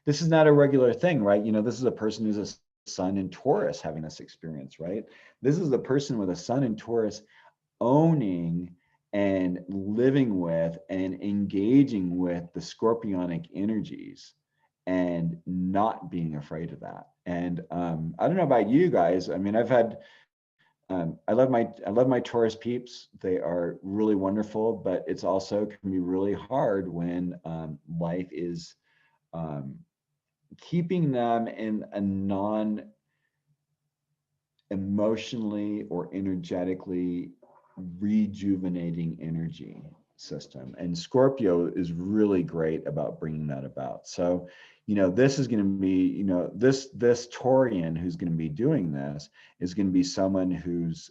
This is not a regular thing, right? You know, this is a person who's a sun in Taurus having this experience, right? This is the person with a sun in Taurus owning and living with and engaging with the scorpionic energies and not being afraid of that. And I don't know about you guys. I mean, I've had I love my Taurus peeps. They are really wonderful, but it's also can be really hard when life is keeping them in a non emotionally or energetically rejuvenating energy system. And Scorpio is really great about bringing that about. So, you know, this is going to be, you know, this Taurian who's going to be doing this is going to be someone who's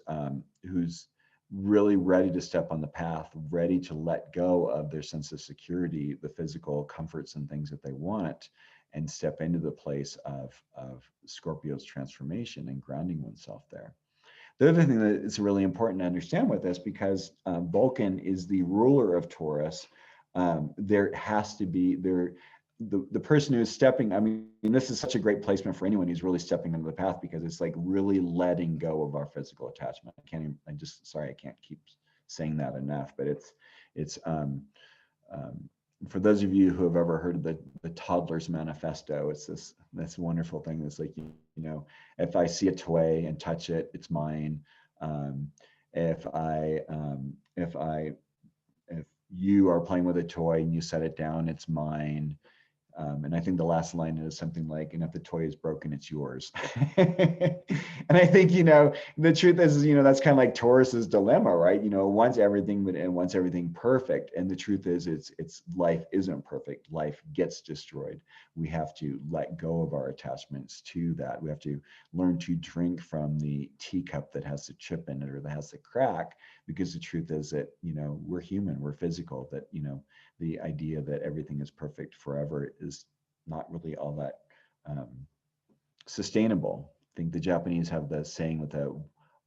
really ready to step on the path, ready to let go of their sense of security, the physical comforts and things that they want, and step into the place of Scorpio's transformation and grounding oneself there. The other thing that is really important to understand with this, because Vulcan is the ruler of Taurus, there has to be the person who's stepping. I mean, this is such a great placement for anyone who's really stepping into the path, because it's like really letting go of our physical attachment. I can't keep saying that enough, but it's for those of you who have ever heard of the toddler's manifesto, it's this wonderful thing that's like, you know, if I see a toy and touch it, it's mine. If you are playing with a toy and you set it down, it's mine. And I think the last line is something like, and if the toy is broken, it's yours. And I think, you know, the truth is, you know, that's kind of like Taurus's dilemma, right? You know, wants everything, but it wants everything perfect. And the truth is, it's life isn't perfect. Life gets destroyed. We have to let go of our attachments to that. We have to learn to drink from the teacup that has the chip in it or that has the crack, because the truth is that, you know, we're human, we're physical, that, you know, the idea that everything is perfect forever is not really all that sustainable. I think the Japanese have the saying with the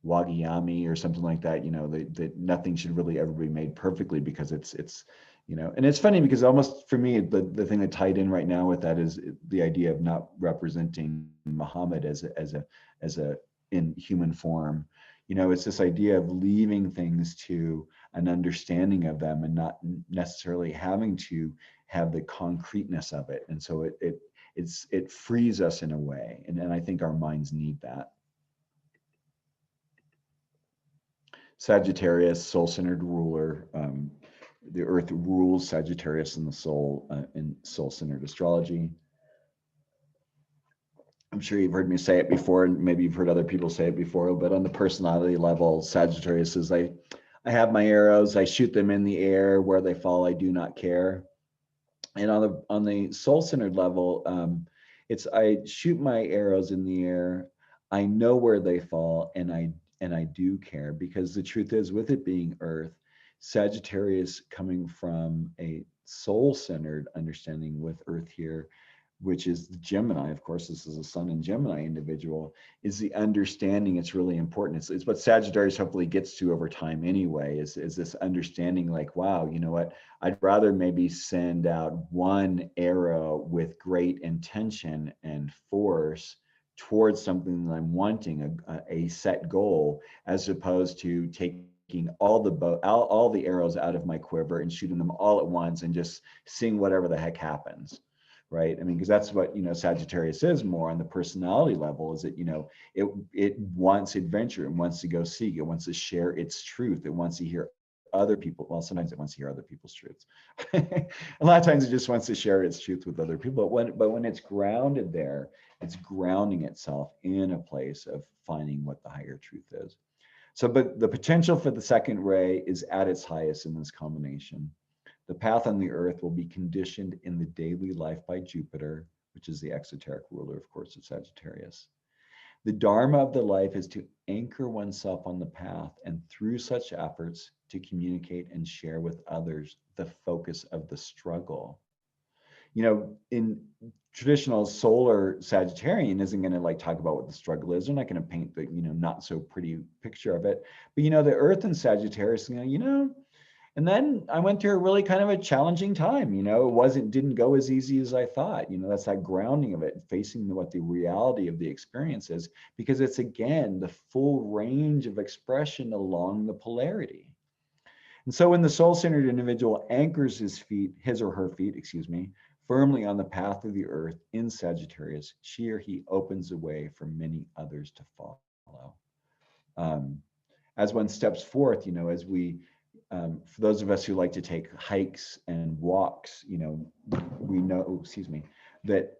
wagiyami or something like that, you know, that nothing should really ever be made perfectly, because it's, you know, and it's funny because almost for me, the thing that tied in right now with that is the idea of not representing Muhammad as a in human form. You know, it's this idea of leaving things to an understanding of them and not necessarily having to have the concreteness of it. And so it frees us in a way. And I think our minds need that. Sagittarius, soul-centered ruler. The earth rules Sagittarius in the soul, in soul-centered astrology. I'm sure you've heard me say it before, and maybe you've heard other people say it before, but on the personality level, Sagittarius is I have my arrows, I shoot them in the air, where they fall, I do not care. And on the soul-centered level, it's I shoot my arrows in the air, I know where they fall, and I do care, because the truth is, with it being Earth, Sagittarius coming from a soul-centered understanding with Earth here, which is the Gemini, of course, this is a Sun in Gemini individual, is the understanding. It's really important. It's what Sagittarius hopefully gets to over time anyway, is this understanding like, wow, you know what, I'd rather maybe send out one arrow with great intention and force towards something that I'm wanting, a set goal, as opposed to taking all the arrows out of my quiver and shooting them all at once and just seeing whatever the heck happens. Right. I mean, because that's what, you know, Sagittarius is more on the personality level, is that, you know, it wants adventure, it wants to go seek, it wants to share its truth, it wants to hear other people. Well, sometimes it wants to hear other people's truths. A lot of times it just wants to share its truth with other people. But when it's grounded there, it's grounding itself in a place of finding what the higher truth is. So, but the potential for the second ray is at its highest in this combination. The path on the earth will be conditioned in the daily life by Jupiter, which is the exoteric ruler, of course, of Sagittarius. The dharma of the life is to anchor oneself on the path and through such efforts to communicate and share with others the focus of the struggle. You know, in traditional solar Sagittarian isn't going to like talk about what the struggle is. They're not going to paint the, not so pretty picture of it. But, the earth in Sagittarius, and then I went through a really kind of a challenging time. It didn't go as easy as I thought. That's that grounding of it, facing what the reality of the experience is, because it's again the full range of expression along the polarity. And so when the soul-centered individual anchors his or her feet, firmly on the path of the earth in Sagittarius, she or he opens the way for many others to follow. As one steps forth, as we for those of us who like to take hikes and walks, we know, that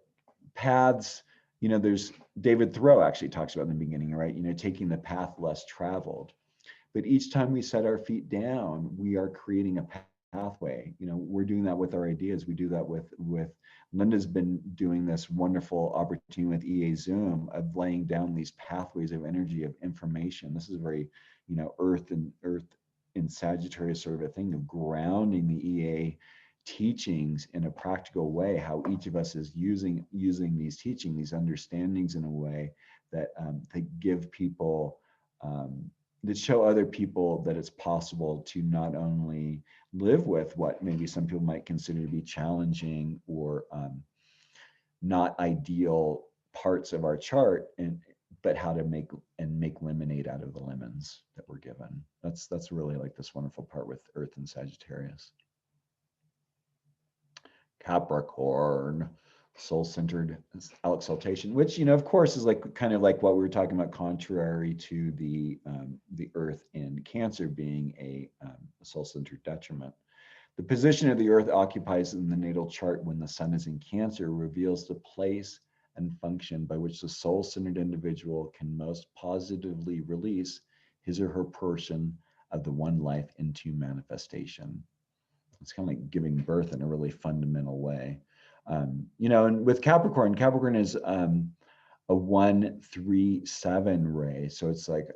paths, there's David Thoreau actually talks about in the beginning, right? Taking the path less traveled. But each time we set our feet down, we are creating a pathway. We're doing that with our ideas. We do that with Linda's been doing this wonderful opportunity with EA Zoom of laying down these pathways of energy, of information. This is very, earth in Sagittarius sort of a thing of grounding the EA teachings in a practical way, how each of us is using these teachings, these understandings in a way that give people, that show other people that it's possible to not only live with what maybe some people might consider to be challenging or not ideal parts of our chart, but how to make lemonade out of the lemons that we're given. That's really like this wonderful part with Earth and Sagittarius. Capricorn, soul-centered exaltation, which of course is like kind of like what we were talking about, contrary to the Earth in Cancer being a soul-centered detriment. The position of the Earth occupies in the natal chart when the Sun is in Cancer reveals the place and function by which the soul-centered individual can most positively release his or her portion of the one life into manifestation. It's kind of like giving birth in a really fundamental way. And with Capricorn is a 1-3-7 ray. So it's like,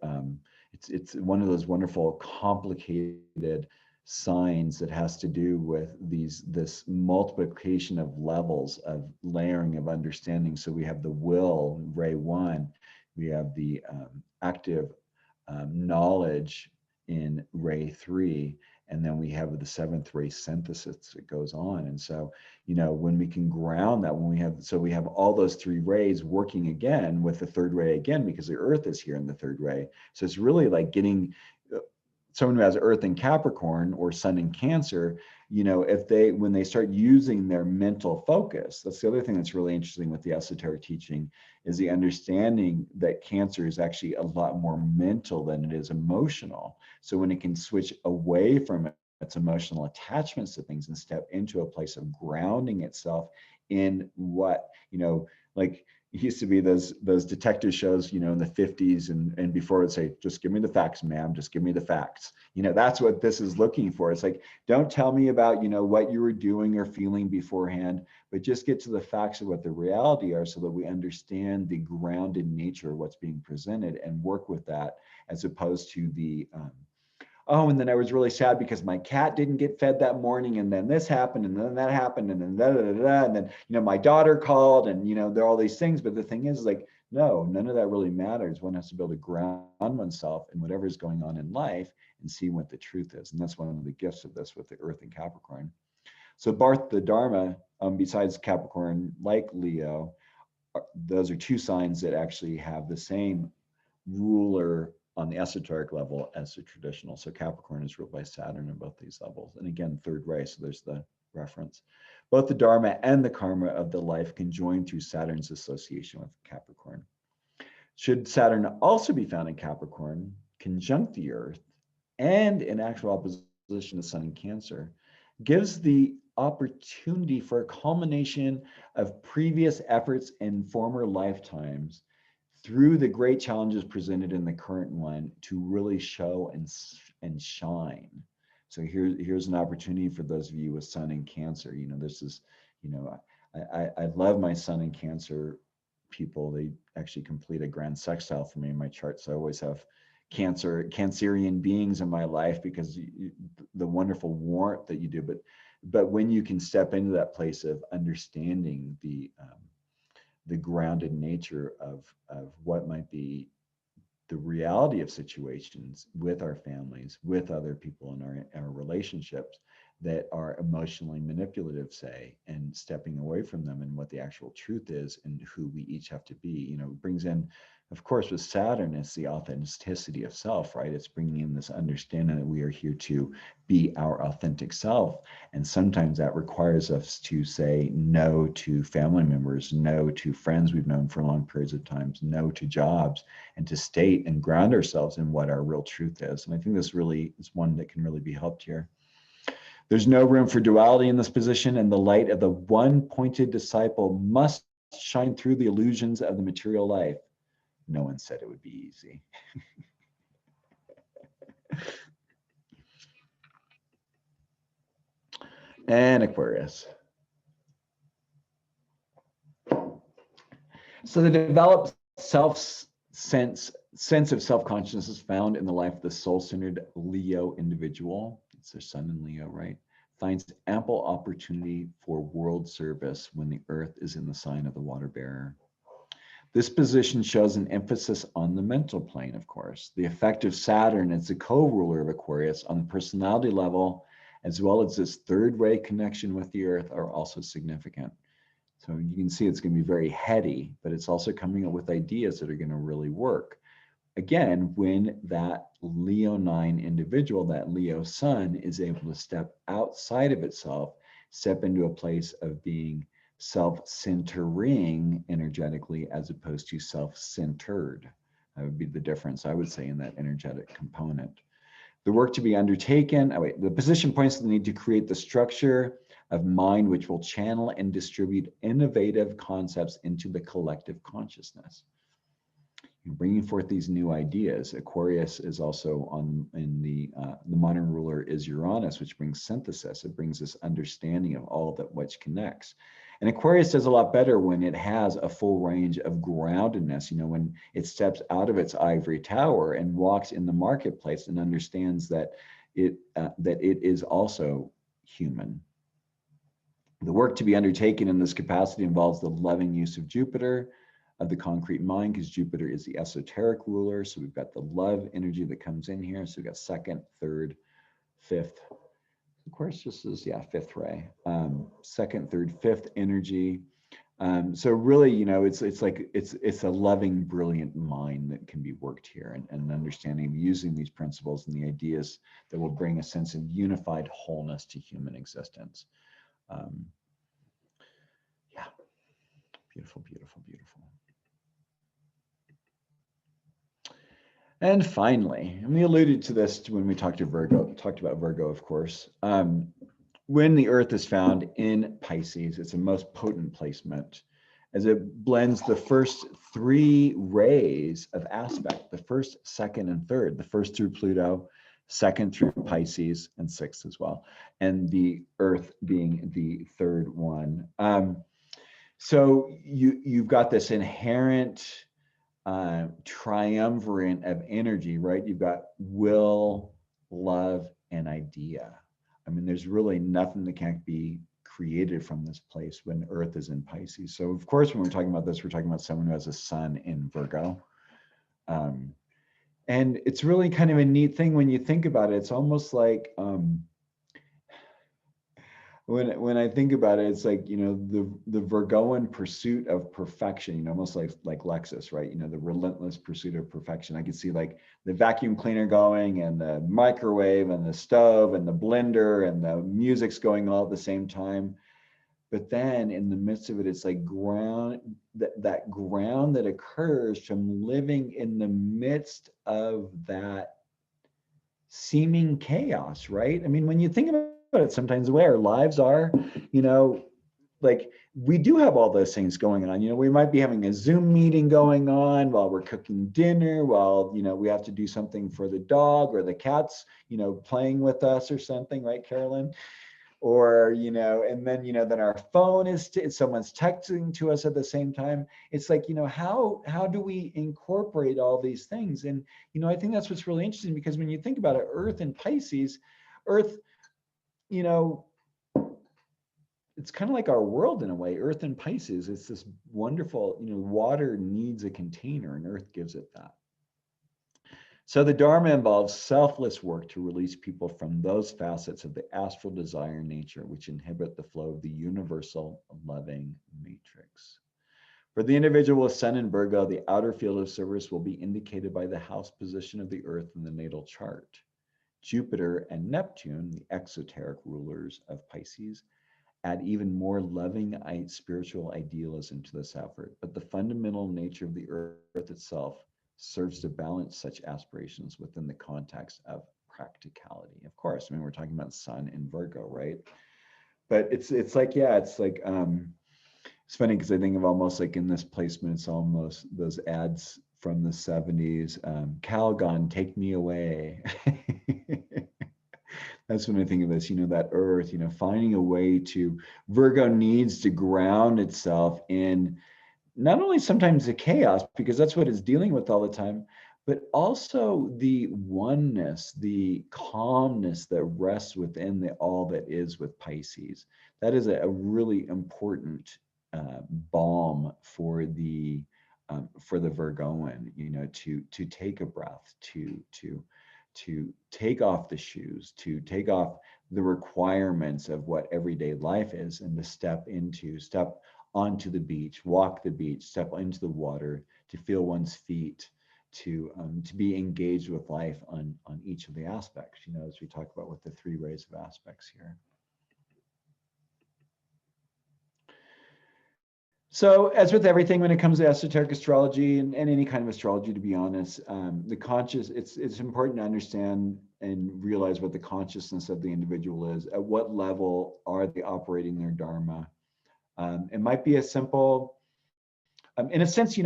it's one of those wonderful, complicated signs that has to do with this multiplication of levels of layering of understanding. So we have the will, ray 1, we have the active knowledge in ray 3, and then we have the 7th ray synthesis that goes on. And so, when we can ground that, we have all those 3 rays working again with the 3rd ray again, because the Earth is here in the 3rd ray. So it's really like getting someone who has Earth in Capricorn or Sun in Cancer, when they start using their mental focus. That's the other thing that's really interesting with the esoteric teaching, is the understanding that Cancer is actually a lot more mental than it is emotional. So when it can switch away from its emotional attachments to things and step into a place of grounding itself in what, like it used to be those detective shows, in the 50s and before, would say, just give me the facts, ma'am, just give me the facts. That's what this is looking for. It's like, don't tell me about, what you were doing or feeling beforehand, but just get to the facts of what the reality are, so that we understand the grounded nature of what's being presented and work with that, as opposed to the, oh, and then I was really sad because my cat didn't get fed that morning, and then this happened, and then that happened, and then and then my daughter called, and there are all these things. But the thing is, like, no, none of that really matters. One has to be able to ground oneself in whatever is going on in life and see what the truth is. And that's one of the gifts of this with the Earth and Capricorn. So the Dharma, besides Capricorn, like Leo, those are 2 signs that actually have the same ruler on the esoteric level as the traditional. So Capricorn is ruled by Saturn in both these levels. And again, 3rd ray, so there's the reference. Both the Dharma and the karma of the life can join through Saturn's association with Capricorn. Should Saturn also be found in Capricorn, conjunct the Earth, and in actual opposition to Sun in Cancer, gives the opportunity for a culmination of previous efforts in former lifetimes through the great challenges presented in the current one to really show and shine. So here's an opportunity for those of you with Sun in Cancer. You know, this is, you know, I love my Sun in Cancer people. They actually complete a grand sextile for me in my chart. So I always have Cancerian beings in my life because the wonderful warmth that you do. But when you can step into that place of understanding the grounded nature of what might be the reality of situations with our families, with other people in our relationships that are emotionally manipulative, say, and stepping away from them and what the actual truth is and who we each have to be, you know, brings in, of course, with Saturn, it's the authenticity of self, right? It's bringing in this understanding that we are here to be our authentic self. And sometimes that requires us to say no to family members, no to friends we've known for long periods of times, no to jobs, and to state and ground ourselves in what our real truth is. And I think this really is one that can really be helped here. There's no room for duality in this position, and the light of the one-pointed disciple must shine through the illusions of the material life. No one said it would be easy. And Aquarius. So the developed sense of self-consciousness is found in the life of the soul-centered Leo individual. It's their sun in Leo, right? Finds ample opportunity for world service when the earth is in the sign of the water bearer. This position shows an emphasis on the mental plane, of course. The effect of Saturn as the co-ruler of Aquarius on the personality level, as well as this third ray connection with the earth, are also significant. So you can see it's going to be very heady, but it's also coming up with ideas that are going to really work. Again, when that Leo 9 individual, that Leo sun, is able to step outside of itself, step into a place of being self-centering energetically as opposed to self-centered. That would be the difference, I would say, in that energetic component. The work to be undertaken, the position points to the need to create the structure of mind which will channel and distribute innovative concepts into the collective consciousness. Bringing forth these new ideas. Aquarius is also in the modern ruler is Uranus, which brings synthesis. It brings this understanding of all that which connects. And Aquarius does a lot better when it has a full range of groundedness, you know, when it steps out of its ivory tower and walks in the marketplace and understands that it is also human. The work to be undertaken in this capacity involves the loving use of Jupiter, of the concrete mind, because Jupiter is the esoteric ruler. So we've got the love energy that comes in here. So we've got second, third, fifth. Of course, this is, yeah, fifth ray. Second, third, fifth energy. So really, you know, it's like it's a loving, brilliant mind that can be worked here, and understanding using these principles and the ideas that will bring a sense of unified wholeness to human existence. Yeah, beautiful, beautiful, beautiful. And finally, and we alluded to this when we talked about Virgo, of course. When the earth is found in Pisces, it's a most potent placement as it blends the first three rays of aspect, the first, second, and third, the first through Pluto, second through Pisces, and sixth as well, and the earth being the third one. So you've got this inherent triumvirate of energy, right? You've got will, love, and idea. I mean, there's really nothing that can't be created from this place when Earth is in Pisces. So of course, when we're talking about this, we're talking about someone who has a sun in Virgo. And it's really kind of a neat thing when you think about it. It's almost like, when I think about it, it's like, you know, the Virgoan pursuit of perfection, you know, almost like Lexus, right? You know, the relentless pursuit of perfection. I could see like the vacuum cleaner going and the microwave and the stove and the blender and the music's going all at the same time. But then in the midst of it, it's like that ground that occurs from living in the midst of that seeming chaos, right? I mean, when you think about it, sometimes the way our lives are, you know, like we do have all those things going on. We might be having a Zoom meeting going on while we're cooking dinner, while, we have to do something for the dog or the cat's, playing with us or something, right, Carolyn? Or, and then, then our phone is, someone's texting to us at the same time. It's like, how do we incorporate all these things? And, I think that's what's really interesting, because when you think about it, Earth and Pisces, Earth, it's kind of like our world in a way. Earth and Pisces, it's this wonderful, water needs a container, and Earth gives it that. So the Dharma involves selfless work to release people from those facets of the astral desire nature which inhibit the flow of the universal loving matrix. For the individual with Sun in Virgo, the outer field of service will be indicated by the house position of the Earth in the natal chart. Jupiter and Neptune, the exoteric rulers of Pisces, add even more loving spiritual idealism to this effort, but the fundamental nature of the Earth itself serves to balance such aspirations within the context of practicality. Of course, we're talking about Sun in Virgo, right? But it's like, it's funny because I think of almost like in this placement, it's almost those ads from the 70s, Calgon, take me away. That's when I think of this, that Earth, finding a way to, Virgo needs to ground itself in not only sometimes the chaos, because that's what it's dealing with all the time, but also the oneness, the calmness that rests within the all that is with Pisces. That is a really important balm for the Virgoan, to take a breath, to take off the shoes, to take off the requirements of what everyday life is, and to step onto the beach, walk the beach, step into the water, to feel one's feet, to be engaged with life on each of the aspects, as we talk about with the 3 rays of aspects here. So as with everything when it comes to esoteric astrology and any kind of astrology, to be honest, the conscious, it's important to understand and realize what the consciousness of the individual is. At what level are they operating their dharma? It might be as simple, in a sense,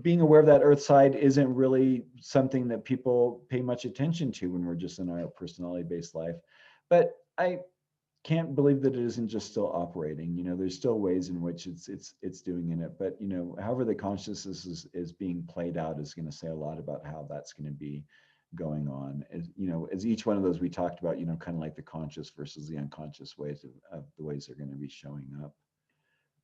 being aware of that Earth side isn't really something that people pay much attention to when we're just in our personality-based life. But I can't believe that it isn't just still operating. There's still ways in which it's doing in it. But however the consciousness is being played out is going to say a lot about how that's going to be going on. As each one of those we talked about, kind of like the conscious versus the unconscious ways of the ways they're going to be showing up.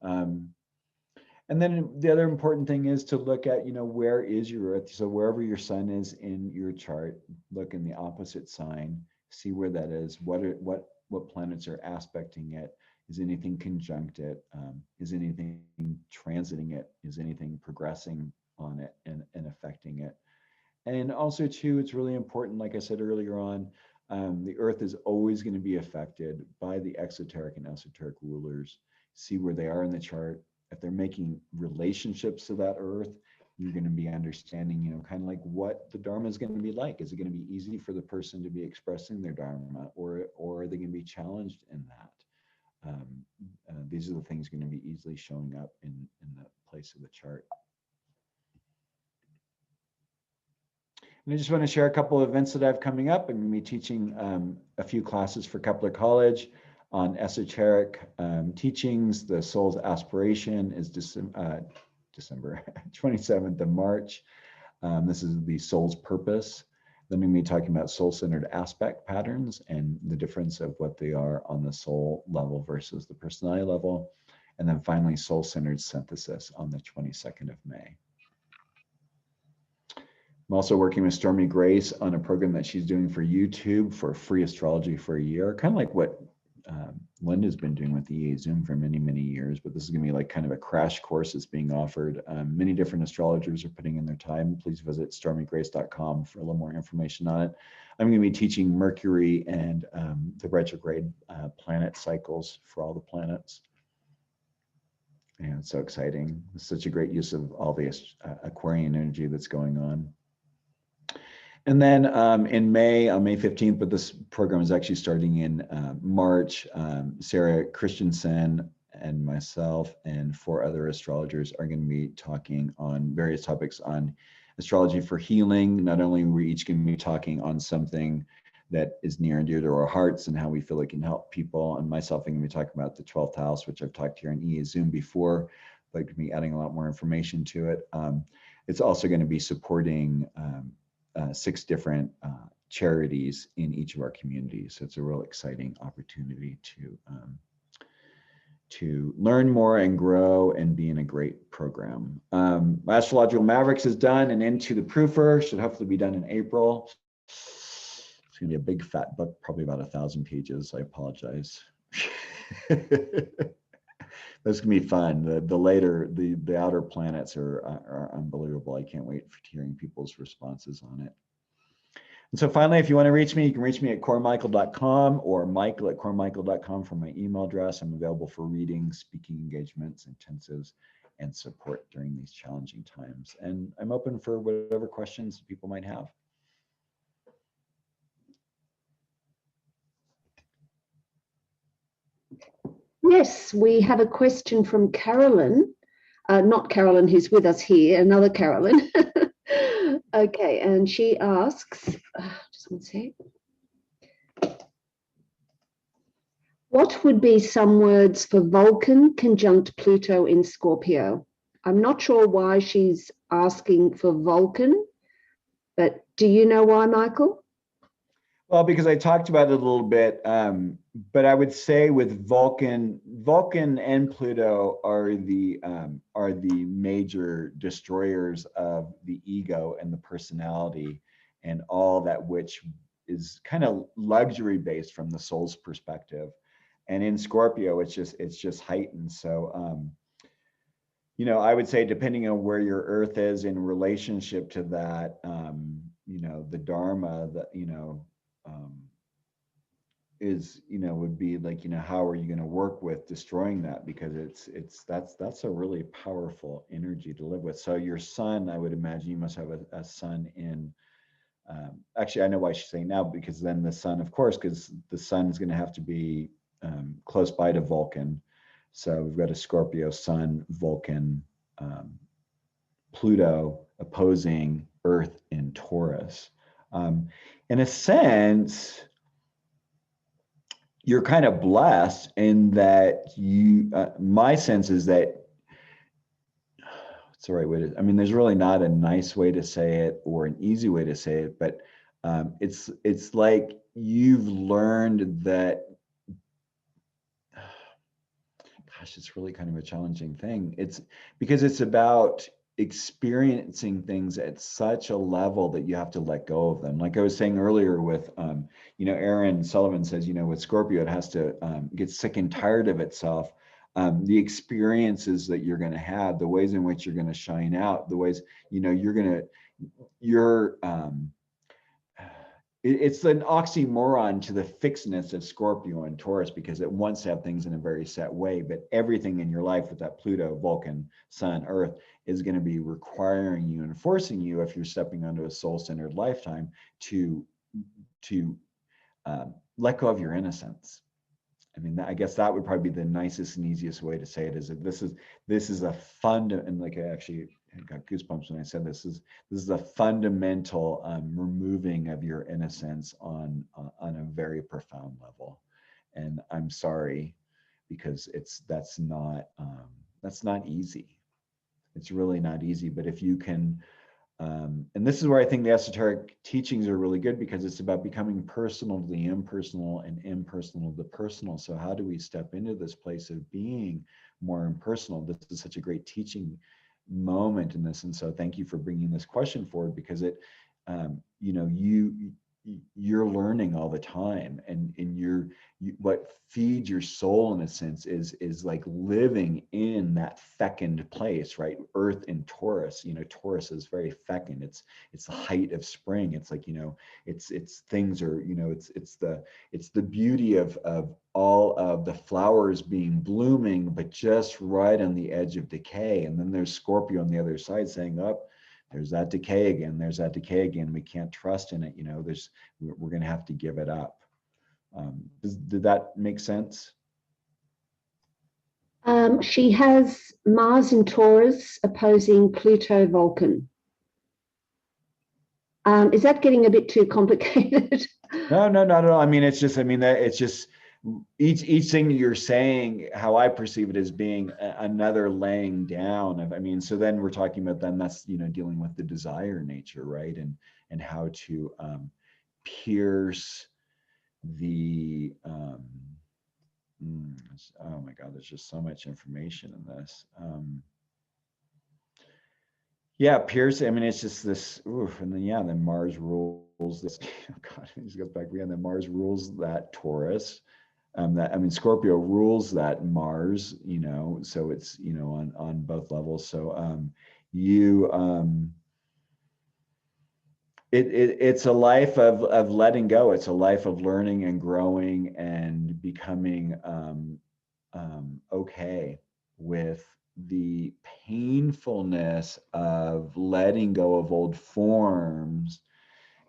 And then the other important thing is to look at, where is your Earth? So wherever your Sun is in your chart, look in the opposite sign, see where that is. What planets are aspecting it? Is anything conjunct it? Is anything transiting it? Is anything progressing on it and affecting it? And also too, it's really important, like I said earlier on, the Earth is always going to be affected by the exoteric and esoteric rulers. See where they are in the chart. If they're making relationships to that Earth, you're going to be understanding, kind of like what the Dharma is going to be like. Is it going to be easy for the person to be expressing their Dharma, or are they going to be challenged in that? These are the things going to be easily showing up in the place of the chart. And I just want to share a couple of events that I have coming up. I'm going to be teaching a few classes for Kepler College on esoteric teachings. The soul's aspiration is December 27th of March. This is the soul's purpose. Then we're going to be talking about soul-centered aspect patterns and the difference of what they are on the soul level versus the personality level. And then finally, soul-centered synthesis on the 22nd of May. I'm also working with Stormy Grace on a program that she's doing for YouTube for free astrology for a year, kind of like what Linda's been doing with EA Zoom for many, many years, but this is going to be like kind of a crash course that's being offered. Many different astrologers are putting in their time. Please visit stormygrace.com for a little more information on it. I'm going to be teaching Mercury and the retrograde planet cycles for all the planets. And it's so exciting. It's such a great use of all the Aquarian energy that's going on. And then in May, on May 15th, but this program is actually starting in March, Sarah Christensen and myself and 4 other astrologers are going to be talking on various topics on astrology for healing. Not only are we each going to be talking on something that is near and dear to our hearts and how we feel it can help people, and myself, I'm going to be talking about the 12th house, which I've talked here in EA Zoom before, but going to be adding a lot more information to it. It's also going to be supporting 6 different charities in each of our communities. So it's a real exciting opportunity to learn more and grow and be in a great program. Astrological Mavericks is done and Into the Proofer should hopefully be done in April. It's gonna be a big fat book, probably about 1,000 pages. I apologize. That's gonna be fun. The outer planets are unbelievable. I can't wait for hearing people's responses on it. And so finally, if you want to reach me, you can reach me at coremichael.com or michael@coremichael.com for my email address. I'm available for readings, speaking engagements, intensives, and support during these challenging times. And I'm open for whatever questions people might have. Yes, we have a question from Carolyn. Not Carolyn who's with us here, another Carolyn. Okay, and she asks, just one sec. What would be some words for Vulcan conjunct Pluto in Scorpio? I'm not sure why she's asking for Vulcan, but do you know why, Michael? Well, because I talked about it a little bit, but I would say with Vulcan and Pluto are the major destroyers of the ego and the personality and all that which is kind of luxury based from the soul's perspective. And in Scorpio, it's just heightened. So, you know, I would say depending on where your Earth is in relationship to that, you know, the Dharma that is, would be like, how are you going to work with destroying that? Because that's a really powerful energy to live with. So your sun, I would imagine you must have a sun in, actually, I know why she's saying now, because then the sun, of course, because the sun is going to have to be close by to Vulcan. So we've got a Scorpio sun, Vulcan, Pluto opposing Earth in Taurus. In a sense, you're kind of blessed in that my sense is that, what's the right way to, I mean, there's really not a nice way to say it or an easy way to say it, but it's like you've learned that, gosh, it's really kind of a challenging thing. It's because it's about experiencing things at such a level that you have to let go of them. Like I was saying earlier with, Aaron Sullivan says, with Scorpio, it has to get sick and tired of itself. The experiences that you're going to have, the ways in which you're going to shine out, the ways, it's an oxymoron to the fixedness of Scorpio and Taurus, because it wants to have things in a very set way, but everything in your life with that Pluto, Vulcan, Sun, Earth is going to be requiring you and forcing you, if you're stepping onto a soul-centered lifetime, to let go of your innocence. I mean, I guess that would probably be the nicest and easiest way to say it, is that this is a and like I actually got goosebumps when I said this is a fundamental removing of your innocence on a very profound level. And I'm sorry, because that's not easy. It's really not easy. But if you can, and this is where I think the esoteric teachings are really good, because it's about becoming personal to the impersonal and impersonal to the personal. So how do we step into this place of being more impersonal? This is such a great teaching moment in this. And so thank you for bringing this question forward, because it, you're learning all the time, and what feeds your soul in a sense is like living in that fecund place, right? Earth in Taurus, Taurus is very fecund. It's the height of spring. It's like, it's things are, it's the beauty of all of the flowers being blooming, but just right on the edge of decay. And then there's Scorpio on the other side saying, oh, there's that decay again. There's that decay again. We can't trust in it. We're going to have to give it up. Did that make sense? She has Mars in Taurus opposing Pluto Vulcan. Is that getting a bit too complicated? No, not at all. I mean, it's just, I mean, that it's just each thing that you're saying, how I perceive it as being another laying down of, I mean, so then we're talking about then that's, dealing with the desire nature, right? And how to pierce the, oh my God, there's just so much information in this. Yeah, Pierce. I mean, it's just this. Oof, and then Mars rules this. Oh God, it just goes back again. Then Mars rules that Taurus. That, I mean, Scorpio rules that Mars. So it's on both levels. So you it's a life of letting go. It's a life of learning and growing and becoming okay with the painfulness of letting go of old forms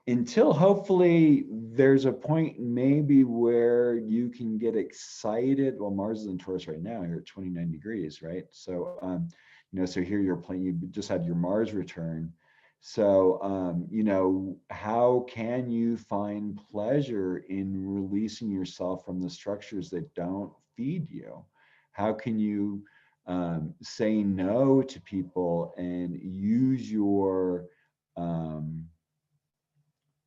until hopefully there's a point maybe where you can get excited. Well, Mars is in Taurus right now. You're at 29 degrees, right? So, so here you're playing, you just had your Mars return. So, how can you find pleasure in releasing yourself from the structures that don't feed you? How can you say no to people and use your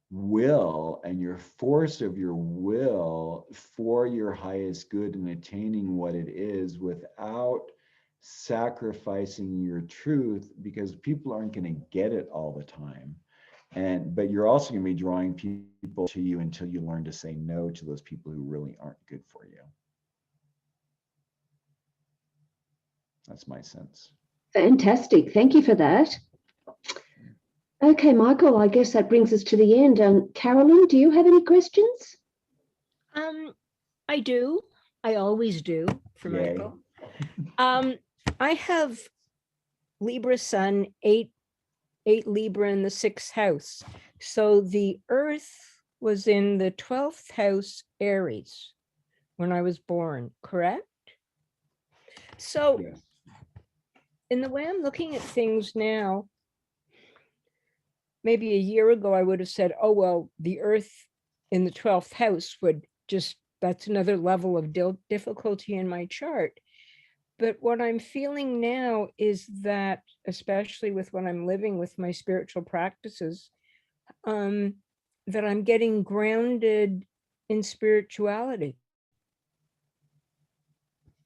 will and your force of your will for your highest good and attaining what it is without sacrificing your truth, because people aren't going to get it all the time. But you're also going to be drawing people to you until you learn to say no to those people who really aren't good for you. That's my sense. Fantastic. Thank you for that. Okay, Michael, I guess that brings us to the end. Carolyn, do you have any questions? I do. I always do for Yay. Michael. I have Libra Sun, 8 Libra in the 6th house. So the Earth was in the 12th house Aries when I was born, correct? So Yes. in the way I'm looking at things now, maybe a year ago, I would have said, oh, well, the Earth in the 12th house would just, that's another level of difficulty in my chart. But what I'm feeling now is that, especially with what I'm living with my spiritual practices, that I'm getting grounded in spirituality.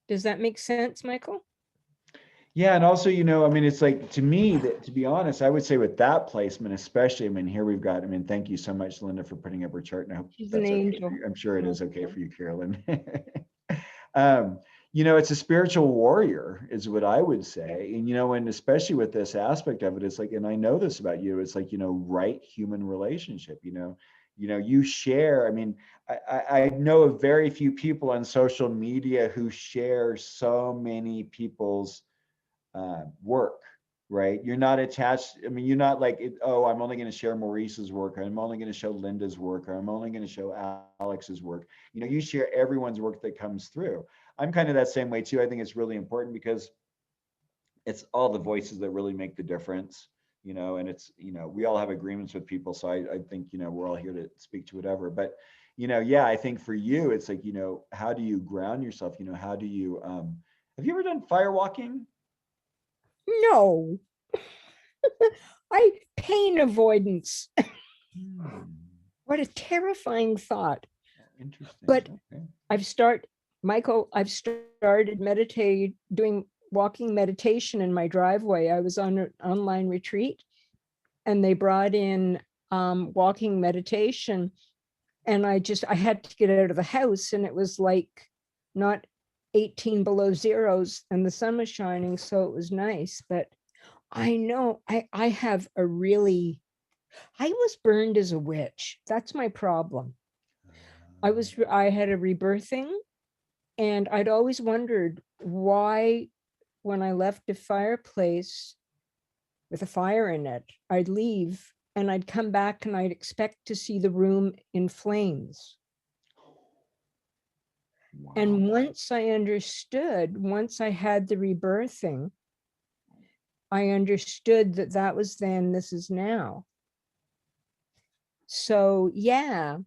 Does that make sense, Michael? Yeah, and also, I mean, it's like, to me, that, to be honest, I would say with that placement, especially, I mean, here we've got, I mean, thank you so much, Linda, for putting up her chart. And I hope She's that's an okay. angel. I'm sure it is okay for you, Carolyn. It's a spiritual warrior is what I would say. And, and especially with this aspect of it, it's like, and I know this about you, it's like, right human relationship, you share, I mean, I know of very few people on social media who share so many people's work, right? You're not attached. I mean, you're not like, oh, I'm only going to share Maurice's work, or I'm only going to show Linda's work, or I'm only going to show Alex's work. You share everyone's work that comes through. I'm kind of that same way too. I think it's really important because it's all the voices that really make the difference, and it's, we all have agreements with people. So I think, we're all here to speak to whatever, but I think for you, it's like, how do you ground yourself? How do you, have you ever done firewalking? No. Pain avoidance. What a terrifying thought. Interesting. But okay. I've started doing walking meditation in my driveway. I was on an online retreat and they brought in walking meditation, and I had to get out of the house, and it was like not 18 below zeros and the sun was shining, so it was nice. But I know I have I was burned as a witch. That's my problem. I had a rebirthing, and I'd always wondered why, when I left a fireplace with a fire in it, I'd leave and I'd come back and I'd expect to see the room in flames. Wow. And once I understood, once I had the rebirthing, I understood that that was then, this is now. So yeah,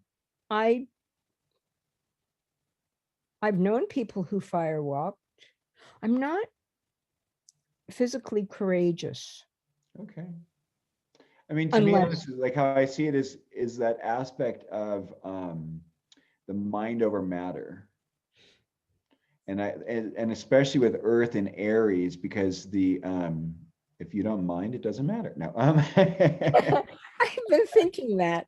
I've known people who firewalked. I'm not physically courageous. Okay. I mean, to me, Unless, honestly, like how I see it is that aspect of the mind over matter. And especially with Earth and Aries, because the if you don't mind, it doesn't matter. No. I've been thinking that.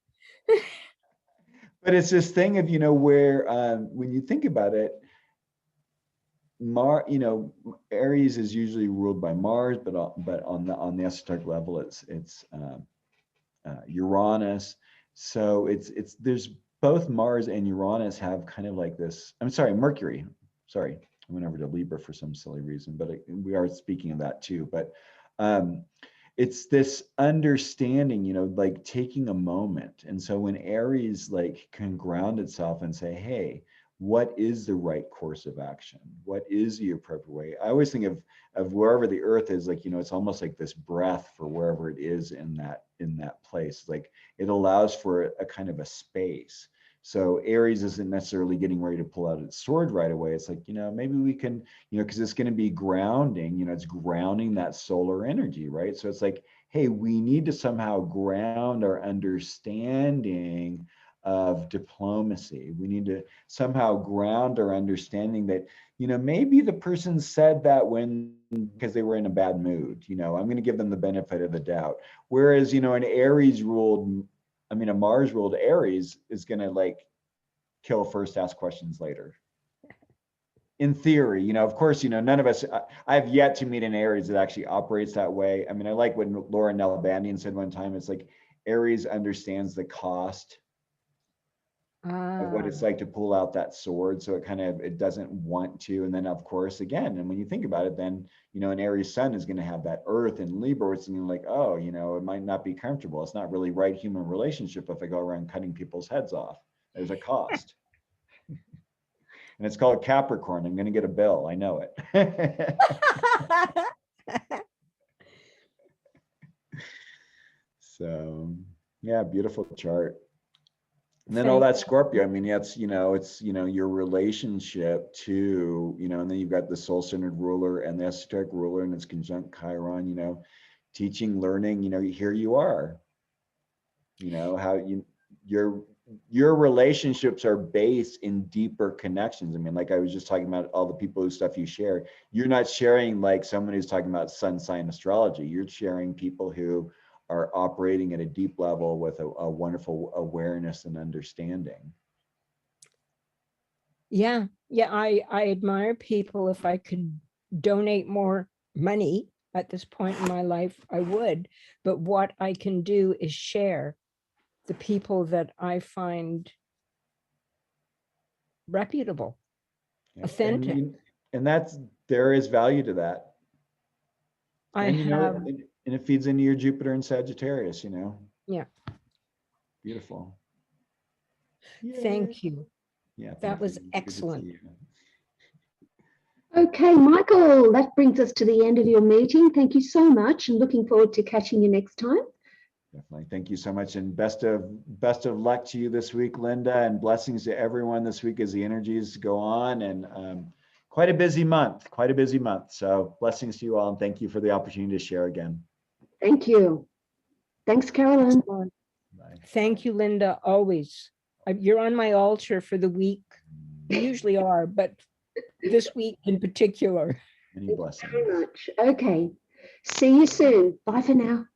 But it's this thing of, where when you think about it, Aries is usually ruled by Mars, but on the esoteric level, it's Uranus. So it's there's both Mars and Uranus have kind of like this. I'm sorry, Mercury. Sorry, I went over to Libra for some silly reason, but we are speaking of that too. But it's this understanding, like taking a moment. And so when Aries like can ground itself and say, hey, what is the right course of action? What is the appropriate way? I always think of wherever the earth is, like, it's almost like this breath for wherever it is in that place. Like it allows for a kind of a space. So Aries isn't necessarily getting ready to pull out its sword right away. It's like, maybe we can, because it's going to be grounding, it's grounding that solar energy, right? So it's like, hey, we need to somehow ground our understanding of diplomacy. We need to somehow ground our understanding that, maybe the person said that because they were in a bad mood, I'm going to give them the benefit of the doubt. Whereas, an a Mars ruled Aries is going to like kill first, ask questions later. In theory, of course, none of us, I've yet to meet an Aries that actually operates that way. I mean, I like what Laura Nalbandian said one time. It's like Aries understands the cost of what it's like to pull out that sword. So it doesn't want to. And then of course, again, and when you think about it, then, an Aries sun is going to have that earth and Libra. It's like, oh, it might not be comfortable. It's not really right human relationship if I go around cutting people's heads off. There's a cost. And it's called Capricorn. I'm going to get a bill. I know it. So yeah, beautiful chart. And then all that Scorpio, I mean, it's your relationship to, and then you've got the soul-centered ruler and the esoteric ruler, and it's conjunct Chiron, teaching, learning, here you are, how your relationships are based in deeper connections. I mean, like I was just talking about all the people whose stuff you share, you're not sharing like someone who's talking about sun sign astrology. You're sharing people who are operating at a deep level with a wonderful awareness and understanding. Yeah. I admire people. If I could donate more money at this point in my life, I would. But what I can do is share the people that I find reputable, Yeah. authentic. And there is value to that. I And have, and it feeds into your Jupiter and Sagittarius, yeah. Beautiful. Thank you. Yeah, That was you. excellent. Okay, Michael, that brings us to the end of your meeting. Thank you so much, and looking forward to catching you next time. Definitely. Thank you so much. And best of luck to you this week, Linda, and blessings to everyone this week as the energies go on. And quite a busy month. So blessings to you all. And thank you for the opportunity to share again. Thank you. Thanks, Carolyn. Bye. Thank you, Linda, always. You're on my altar for the week. You usually are, but this week in particular. Many blessings. Thank you very much. Okay. See you soon. Bye for now.